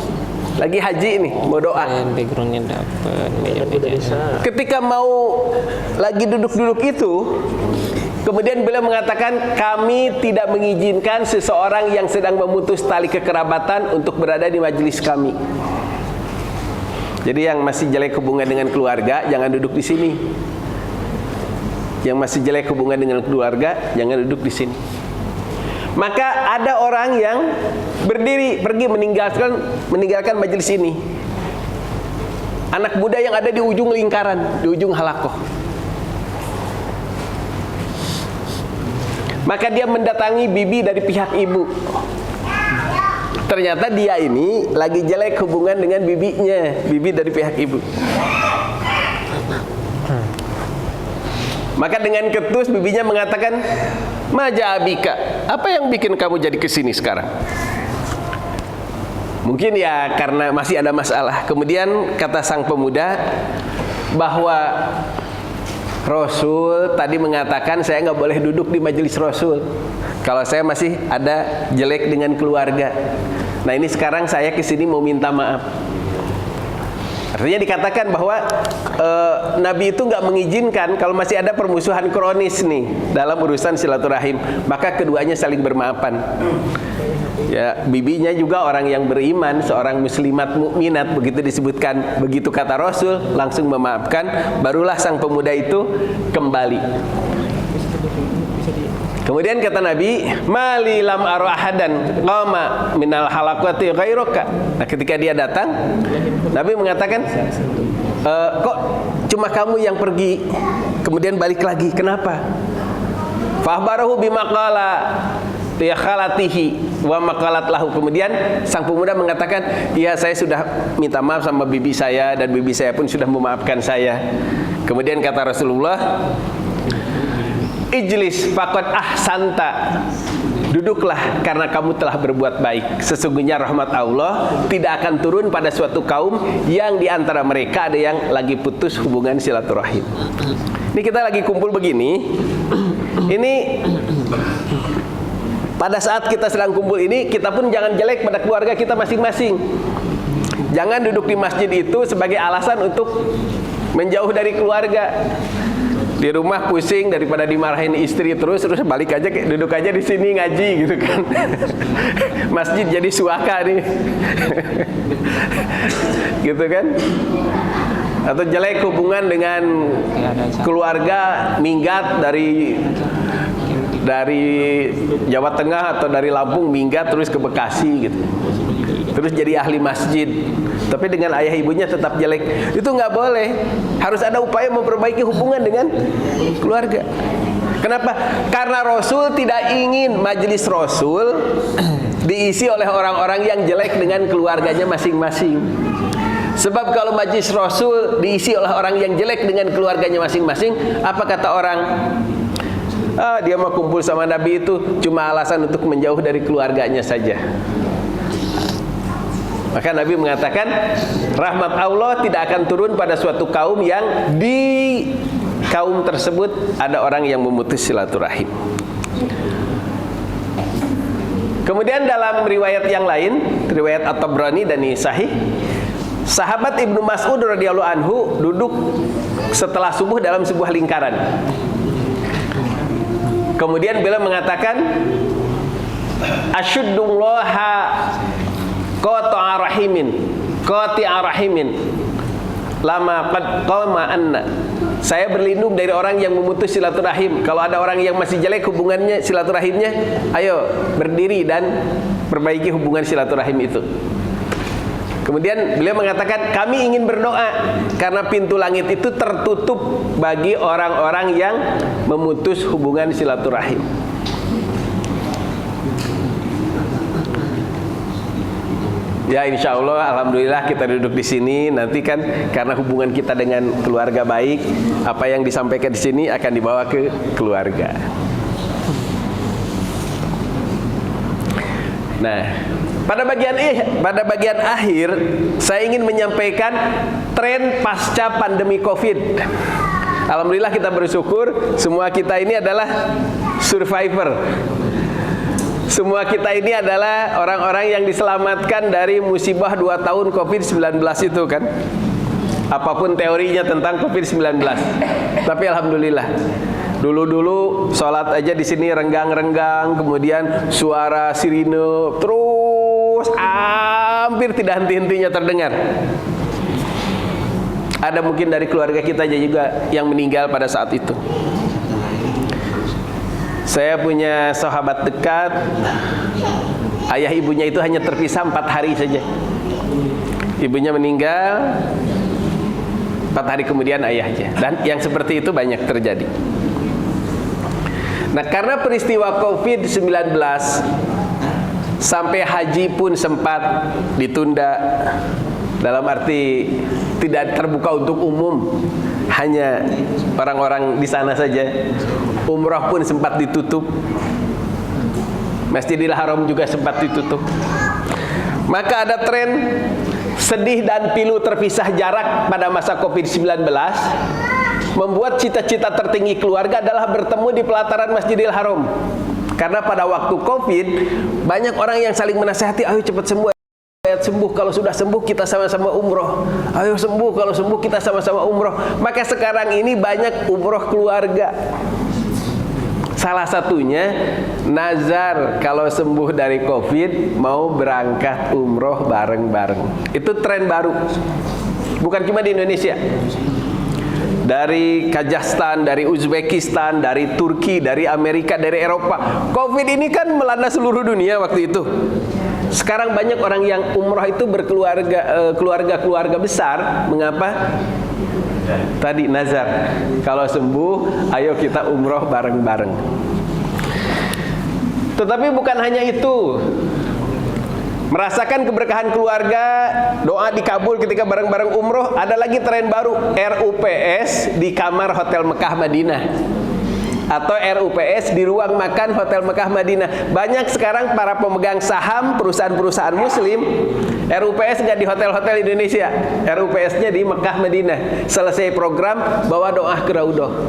Lagi haji nih, mau doa. Backgroundnya dapat, meja-meja. Ketika mau lagi duduk-duduk itu, kemudian beliau mengatakan, kami tidak mengizinkan seseorang yang sedang memutus tali kekerabatan untuk berada di majelis kami. Jadi yang masih jelek hubungan dengan keluarga, jangan duduk di sini. Yang masih jelek hubungan dengan keluarga, jangan duduk di sini. Maka ada orang yang berdiri pergi meninggalkan majelis ini. Anak muda yang ada di ujung lingkaran, di ujung halakoh. Maka dia mendatangi bibi dari pihak ibu. Ternyata dia ini lagi jelek hubungan dengan bibinya, bibi dari pihak ibu. Maka dengan ketus bibinya mengatakan, "Maja abika, apa yang bikin kamu jadi kesini sekarang?" Mungkin ya karena masih ada masalah. Kemudian kata sang pemuda bahwa Rasul tadi mengatakan saya nggak boleh duduk di majelis Rasul kalau saya masih ada jelek dengan keluarga. Nah ini sekarang saya kesini mau minta maaf. Artinya dikatakan bahwa Nabi itu nggak mengizinkan kalau masih ada permusuhan kronis nih dalam urusan silaturahim, maka keduanya saling bermaafan. Ya, bibinya juga orang yang beriman, seorang muslimat mukminat, begitu disebutkan, begitu kata Rasul, langsung memaafkan, barulah sang pemuda itu kembali. Kemudian kata Nabi, "Mali lam aru ahadan qama minal halaqati ghairuka." Nah, ketika dia datang, Nabi mengatakan, "Kok cuma kamu yang pergi, kemudian balik lagi? Kenapa?" Fahbarahu bimaqala ya khalatihi wa maqalat lahu. Kemudian sang pemuda mengatakan, "Ya, saya sudah minta maaf sama bibi saya dan bibi saya pun sudah memaafkan saya." Kemudian kata Rasulullah, "Ijlis faqad ahsanta." Duduklah karena kamu telah berbuat baik. Sesungguhnya rahmat Allah tidak akan turun pada suatu kaum yang di antara mereka ada yang lagi putus hubungan silaturahim. Ini kita lagi kumpul begini. Ini pada saat kita sedang kumpul ini, kita pun jangan jelek pada keluarga kita masing-masing. Jangan duduk di masjid itu sebagai alasan untuk menjauh dari keluarga. Di rumah pusing daripada dimarahin istri terus balik aja, duduk aja di sini ngaji gitu kan. Masjid jadi suaka nih. Gitu kan? Atau jelek hubungan dengan keluarga, minggat dari Jawa Tengah atau dari Lampung, minggat terus ke Bekasi gitu. Terus jadi ahli masjid, tapi dengan ayah ibunya tetap jelek. Itu nggak boleh. Harus ada upaya memperbaiki hubungan dengan keluarga. Kenapa? Karena Rasul tidak ingin majelis Rasul diisi oleh orang-orang yang jelek dengan keluarganya masing-masing. Sebab kalau majelis Rasul diisi oleh orang yang jelek dengan keluarganya masing-masing, apa kata orang? Dia mau kumpul sama Nabi itu cuma alasan untuk menjauh dari keluarganya saja. Maka Nabi mengatakan, rahmat Allah tidak akan turun pada suatu kaum yang di kaum tersebut ada orang yang memutus silaturahim. Kemudian dalam riwayat yang lain, riwayat At-Tabrani dan Sahih, sahabat Ibnu Mas'ud radhiyallahu anhu duduk setelah subuh dalam sebuah lingkaran. Kemudian beliau mengatakan, asyuddullaha qata'a rahimin lama qad qama anna. Saya berlindung dari orang yang memutus silaturahim. Kalau ada orang yang masih jelek hubungannya silaturahimnya, ayo berdiri dan perbaiki hubungan silaturahim itu. Kemudian beliau mengatakan, kami ingin berdoa karena pintu langit itu tertutup bagi orang-orang yang memutus hubungan silaturahim. Ya, insya Allah, alhamdulillah kita duduk di sini. Nanti kan karena hubungan kita dengan keluarga baik, apa yang disampaikan di sini akan dibawa ke keluarga. Nah, pada bagian akhir saya ingin menyampaikan tren pasca pandemi Covid. Alhamdulillah kita bersyukur semua kita ini adalah survivor. Semua kita ini adalah orang-orang yang diselamatkan dari musibah 2 tahun Covid-19 itu kan. Apapun teorinya tentang Covid-19. Tapi alhamdulillah. Dulu-dulu sholat aja di sini renggang-renggang, kemudian suara sirine terus hampir tidak henti-hentinya terdengar. Ada mungkin dari keluarga kita juga yang meninggal pada saat itu. Saya punya sahabat dekat, ayah ibunya itu hanya terpisah 4 hari saja. Ibunya meninggal, 4 hari kemudian ayahnya. Dan yang seperti itu banyak terjadi. Nah, karena peristiwa Covid-19 sampai haji pun sempat ditunda, dalam arti tidak terbuka untuk umum, hanya orang-orang di sana saja. Umrah pun sempat ditutup, Masjidil Haram juga sempat ditutup. Maka ada tren sedih dan pilu terpisah jarak pada masa Covid-19 membuat cita-cita tertinggi keluarga adalah bertemu di pelataran Masjidil Haram. Karena pada waktu Covid banyak orang yang saling menasihati, ayo cepat sembuh, sembuh, kalau sudah sembuh kita sama-sama umroh, ayo sembuh, kalau sembuh kita sama-sama umroh. Maka sekarang ini banyak umroh keluarga. Salah satunya nazar kalau sembuh dari Covid mau berangkat umroh bareng-bareng. Itu tren baru, bukan cuma di Indonesia. Dari Kazakhstan, dari Uzbekistan, dari Turki, dari Amerika, dari Eropa. Covid ini kan melanda seluruh dunia waktu itu. Sekarang banyak orang yang umroh itu berkeluarga, keluarga besar. Mengapa? Tadi nazar, kalau sembuh ayo kita umroh bareng-bareng. Tetapi bukan hanya itu, merasakan keberkahan keluarga, doa dikabul ketika bareng-bareng umroh. Ada lagi tren baru, RUPS di kamar Hotel Mekah Madinah, atau RUPS di ruang makan Hotel Mekah Madinah. Banyak sekarang para pemegang saham perusahaan-perusahaan muslim, RUPS nggak di hotel-hotel Indonesia, RUPS-nya di Mekah Madinah. Selesai program bawa doa ke Raudhah,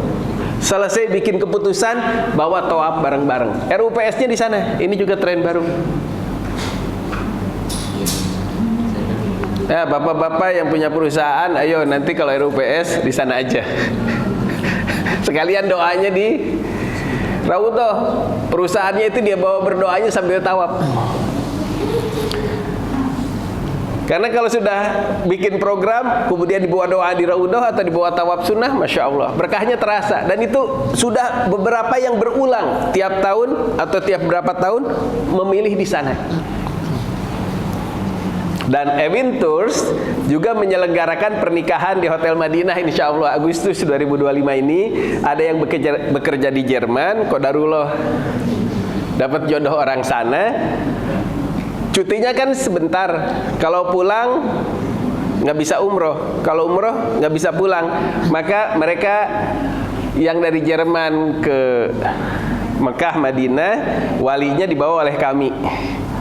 selesai bikin keputusan bawa tawaf bareng-bareng, RUPS-nya di sana. Ini juga tren baru. Ya, bapak-bapak yang punya perusahaan, ayo nanti kalau RUPS di sana aja. Sekalian doanya di Raudhah. Perusahaannya itu dia bawa berdoanya sambil tawaf. Karena kalau sudah bikin program kemudian dibawa doa di Raudhah atau dibawa tawaf sunnah, Masya Allah, berkahnya terasa. Dan itu sudah beberapa yang berulang tiap tahun atau tiap berapa tahun memilih di sana. Dan Ewin Tours juga menyelenggarakan pernikahan di Hotel Madinah, insya Allah Agustus 2025 ini. Ada yang bekerja di Jerman, qadarullah dapat jodoh orang sana. Cutinya kan sebentar, kalau pulang nggak bisa umroh, kalau umroh nggak bisa pulang. Maka mereka yang dari Jerman ke Mekah Madinah, walinya dibawa oleh kami.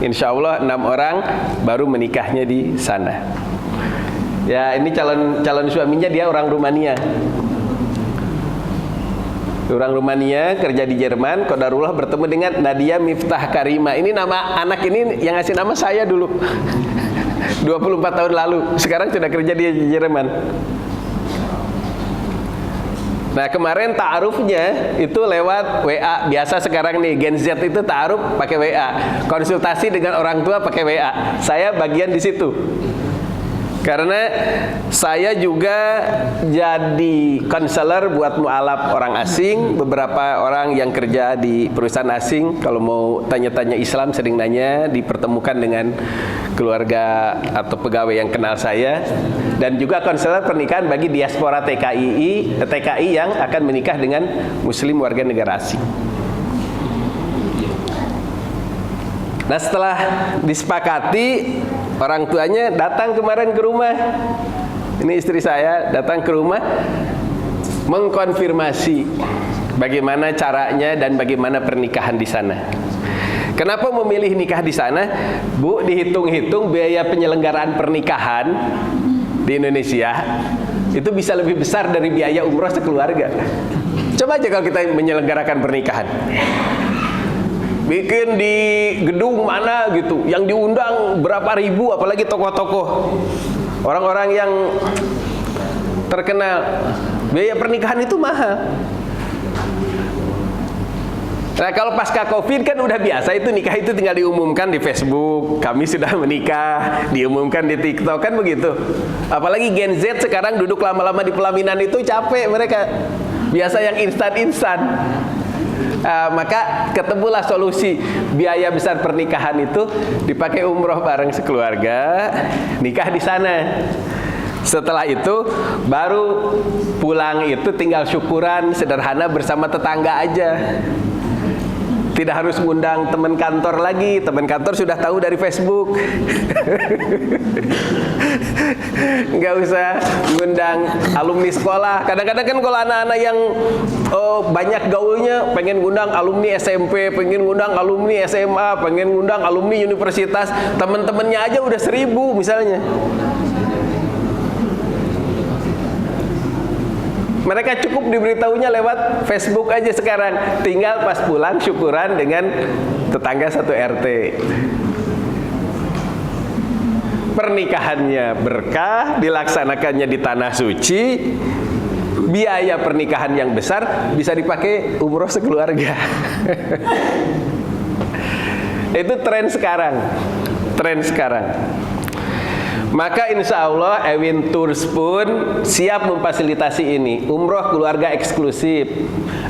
Insya Allah 6 orang baru menikahnya di sana. Ya, ini calon suaminya dia orang Rumania. Orang Rumania kerja di Jerman, qadarullah bertemu dengan Nadia Miftah Karima. Ini nama anak ini yang ngasih nama saya dulu. 24 tahun lalu. Sekarang sudah kerja di Jerman. Nah, kemarin ta'arufnya itu lewat WA. Biasa sekarang nih Gen Z itu ta'aruf pakai WA. Konsultasi dengan orang tua pakai WA. Saya bagian di situ. Karena saya juga jadi konselor buat mu'alaf orang asing. Beberapa orang yang kerja di perusahaan asing, kalau mau tanya-tanya Islam sering nanya, dipertemukan dengan keluarga atau pegawai yang kenal saya. Dan juga konselor pernikahan bagi diaspora TKI yang akan menikah dengan muslim warga negara asing. Nah, setelah disepakati, orang tuanya datang kemarin ke rumah. Ini istri saya datang ke rumah mengkonfirmasi bagaimana caranya dan bagaimana pernikahan di sana. Kenapa memilih nikah di sana? Bu, dihitung-hitung biaya penyelenggaraan pernikahan di Indonesia itu bisa lebih besar dari biaya umroh sekeluarga. Coba aja kalau kita menyelenggarakan pernikahan, bikin di gedung mana gitu, yang diundang berapa ribu, apalagi tokoh-tokoh, orang-orang yang terkenal. Biaya pernikahan itu mahal. Nah, kalau pasca Covid kan udah biasa itu nikah itu tinggal diumumkan di Facebook, kami sudah menikah, diumumkan di TikTok, kan begitu. Apalagi Gen Z sekarang duduk lama-lama di pelaminan itu capek mereka. Biasa yang instan-instan. Maka ketemulah solusi. Biaya besar pernikahan itu dipakai umroh bareng sekeluarga, nikah di sana. Setelah itu baru pulang itu tinggal syukuran sederhana bersama tetangga aja. Tidak harus ngundang teman kantor lagi. Teman kantor sudah tahu dari Facebook. Nggak usah ngundang alumni sekolah. Kadang-kadang kan kalau anak-anak yang banyak gaulnya, pengen ngundang alumni SMP, pengen ngundang alumni SMA, pengen ngundang alumni universitas, teman-temannya aja udah 1000 misalnya. Mereka cukup diberitahunya lewat Facebook aja sekarang. Tinggal pas pulang syukuran dengan tetangga satu RT. Pernikahannya berkah, dilaksanakannya di tanah suci. Biaya pernikahan yang besar bisa dipakai umroh sekeluarga. Itu tren sekarang. Tren sekarang. Maka insya Allah Ewin Tours pun siap memfasilitasi ini. Umroh keluarga eksklusif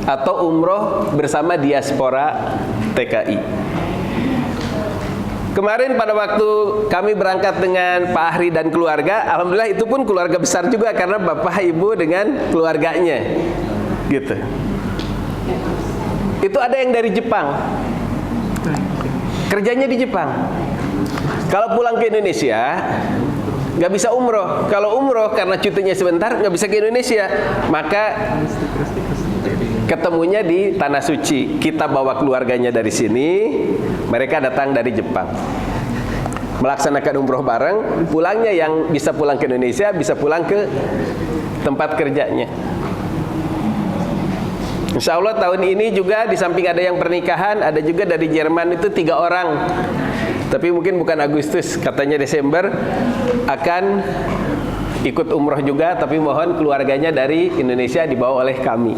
atau umroh bersama diaspora TKI. Kemarin pada waktu kami berangkat dengan Pak Ahri dan keluarga, alhamdulillah itu pun keluarga besar juga karena bapak ibu dengan keluarganya, gitu. Itu ada yang dari Jepang, kerjanya di Jepang. Kalau pulang ke Indonesia nggak bisa umroh. Kalau umroh karena cutinya sebentar nggak bisa ke Indonesia, maka ketemunya di tanah suci. Kita bawa keluarganya dari sini, mereka datang dari Jepang, melaksanakan umroh bareng. Pulangnya yang bisa pulang ke Indonesia, bisa pulang ke tempat kerjanya. Insya Allah tahun ini juga di samping ada yang pernikahan, ada juga dari Jerman itu 3 orang. Tapi mungkin bukan Agustus, katanya Desember akan ikut umroh juga, tapi mohon keluarganya dari Indonesia dibawa oleh kami.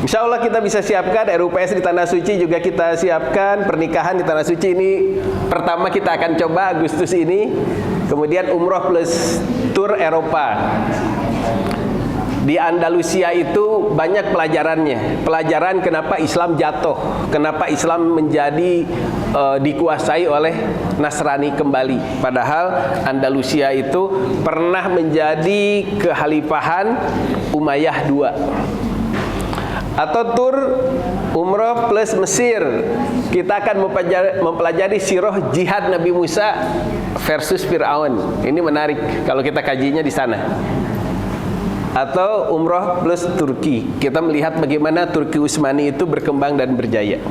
Insya Allah kita bisa siapkan RUPS di Tanah Suci, juga kita siapkan pernikahan di Tanah Suci. Ini pertama kita akan coba Agustus ini, kemudian umroh plus tur Eropa. Di Andalusia itu banyak pelajarannya. Pelajaran kenapa Islam jatuh, kenapa Islam menjadi dikuasai oleh Nasrani kembali. Padahal Andalusia itu pernah menjadi kekhalifahan Umayyah II. Atau tur umroh plus Mesir. Kita akan mempelajari sirah jihad Nabi Musa versus Fir'aun. Ini menarik kalau kita kajinya di sana. Atau umroh plus Turki. Kita melihat bagaimana Turki Utsmani itu berkembang dan berjaya.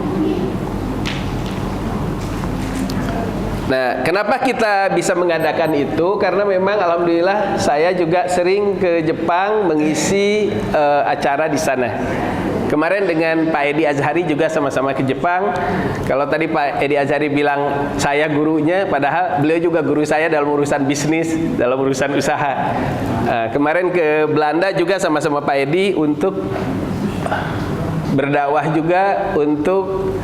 Nah, kenapa kita bisa mengadakan itu? Karena memang alhamdulillah saya juga sering ke Jepang mengisi acara di sana. Kemarin dengan Pak Edi Azhari juga sama-sama ke Jepang. Kalau tadi Pak Edi Azhari bilang saya gurunya, padahal beliau juga guru saya dalam urusan bisnis, dalam urusan usaha. Kemarin ke Belanda juga sama-sama Pak Edi untuk berdakwah juga, untuk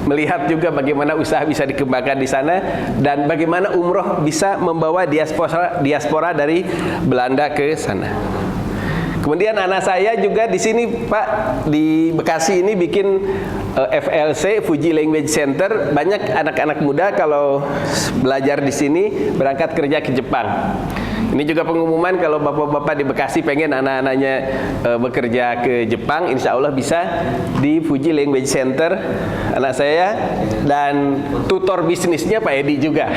melihat juga bagaimana usaha bisa dikembangkan di sana dan bagaimana umroh bisa membawa diaspora dari Belanda ke sana. Kemudian anak saya juga di sini Pak, di Bekasi ini bikin FLC, Fuji Language Center. Banyak anak-anak muda kalau belajar di sini berangkat kerja ke Jepang. Ini juga pengumuman kalau bapak-bapak di Bekasi pengen anak-anaknya bekerja ke Jepang, insya Allah bisa di Fuji Language Center anak saya, dan tutor bisnisnya Pak Edi juga.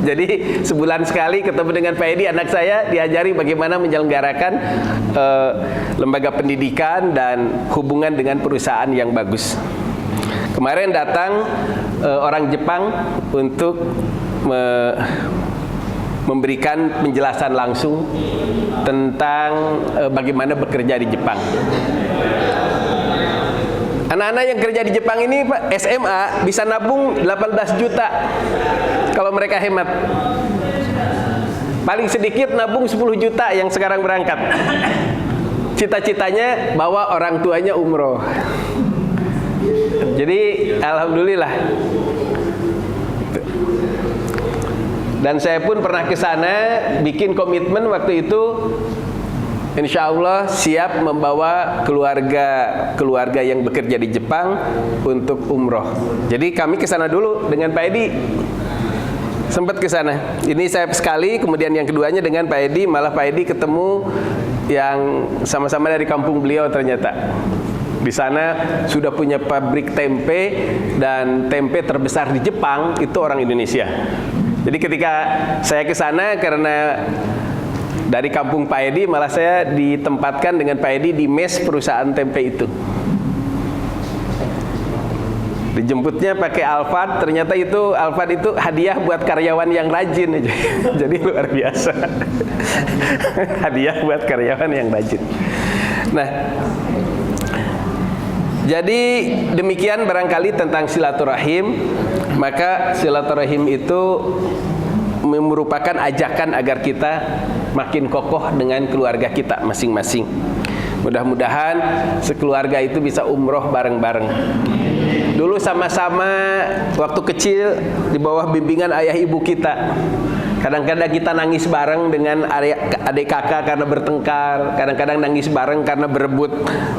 Jadi sebulan sekali ketemu dengan Pak Edi, anak saya diajari bagaimana menyelenggarakan lembaga pendidikan dan hubungan dengan perusahaan yang bagus. Kemarin datang orang Jepang untuk memberikan penjelasan langsung tentang bagaimana bekerja di Jepang. Anak-anak yang kerja di Jepang ini Pak, SMA bisa nabung 18 juta kalau mereka hemat. Paling sedikit nabung 10 juta yang sekarang berangkat. Cita-citanya bawa orang tuanya umroh. Jadi alhamdulillah. Dan saya pun pernah ke sana bikin komitmen waktu itu, insya Allah siap membawa keluarga yang bekerja di Jepang untuk umroh. Jadi kami ke sana dulu dengan Pak Edi, sempat ke sana. Ini saya sekali, kemudian yang keduanya dengan Pak Edi, malah Pak Edi ketemu yang sama-sama dari kampung beliau ternyata. Di sana sudah punya pabrik tempe, dan tempe terbesar di Jepang itu orang Indonesia. Jadi ketika saya ke sana karena dari kampung Pak Edi, malah saya ditempatkan dengan Pak Edi di mes perusahaan tempe itu. Dijemputnya pakai Alphard, ternyata itu Alphard itu hadiah buat karyawan yang rajin aja. Jadi luar biasa. Hadiah buat karyawan yang rajin. Nah, jadi demikian barangkali tentang silaturahim. Maka silaturahim itu merupakan ajakan agar kita makin kokoh dengan keluarga kita masing-masing. Mudah-mudahan sekeluarga itu bisa umroh bareng-bareng. Dulu sama-sama waktu kecil di bawah bimbingan ayah ibu kita. Kadang-kadang kita nangis bareng dengan adik kakak karena bertengkar. Kadang-kadang nangis bareng karena berebut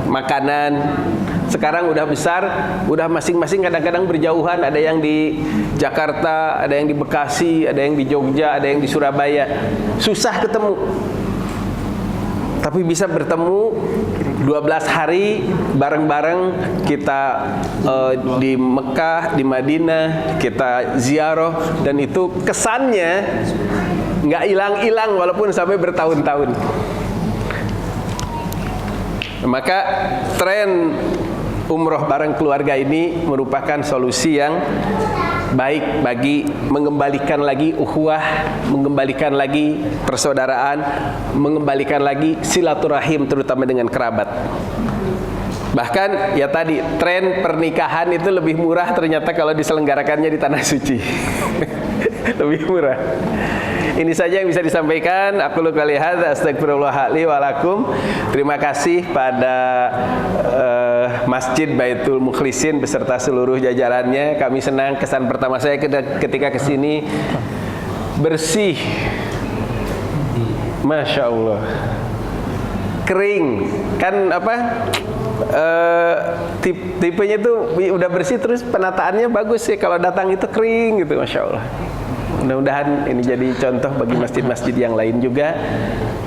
makanan. Sekarang udah besar, udah masing-masing kadang-kadang berjauhan. Ada yang di Jakarta, ada yang di Bekasi, ada yang di Jogja, ada yang di Surabaya. Susah ketemu. Tapi bisa bertemu 12 hari bareng-bareng kita di Mekah, di Madinah, kita ziarah, dan itu kesannya nggak hilang-hilang walaupun sampai bertahun-tahun. Maka tren umroh bareng keluarga ini merupakan solusi yang baik bagi mengembalikan lagi ukhuwah, mengembalikan lagi persaudaraan, mengembalikan lagi silaturahim terutama dengan kerabat. Bahkan ya tadi tren pernikahan itu lebih murah ternyata kalau diselenggarakannya di tanah suci. Lebih murah. Ini saja yang bisa disampaikan. Aku qouli hadza astagfirullah li wa lakum. Terima kasih pada Masjid Baitul Mukhlisin beserta seluruh jajarannya. Kami senang, kesan pertama saya ketika kesini bersih, Masya Allah. Kering, kan apa? Tipenya itu udah bersih terus penataannya bagus sih. Kalau datang itu kering gitu, Masya Allah. Mudah-mudahan ini jadi contoh bagi masjid-masjid yang lain juga.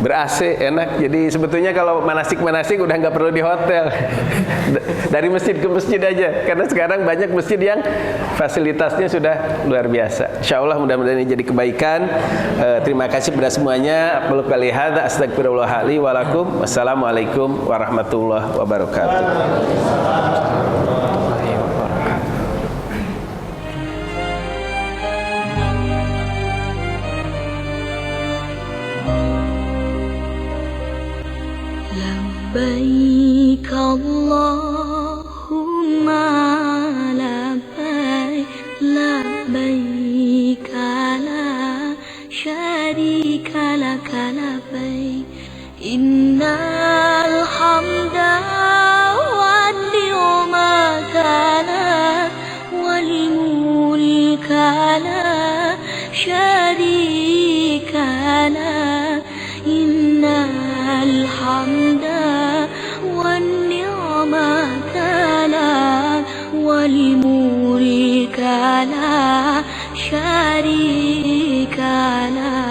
Ber-AC enak. Jadi sebetulnya kalau manasik-manasik udah nggak perlu di hotel. Dari masjid ke masjid aja. Karena sekarang banyak masjid yang fasilitasnya sudah luar biasa. Insya Allah mudah-mudahan ini jadi kebaikan. Terima kasih kepada semuanya. Aku qouli hadza astagfirullah li wa lakum. Wassalamualaikum warahmatullahi wabarakatuh. Labbaik Allahumma labbaik, labbaik la syarika laka labbaik, innal hamda wan ni'mata lak wal mulka la syarika lak, innal hamda والنعمة لك والملك لا شريك لك.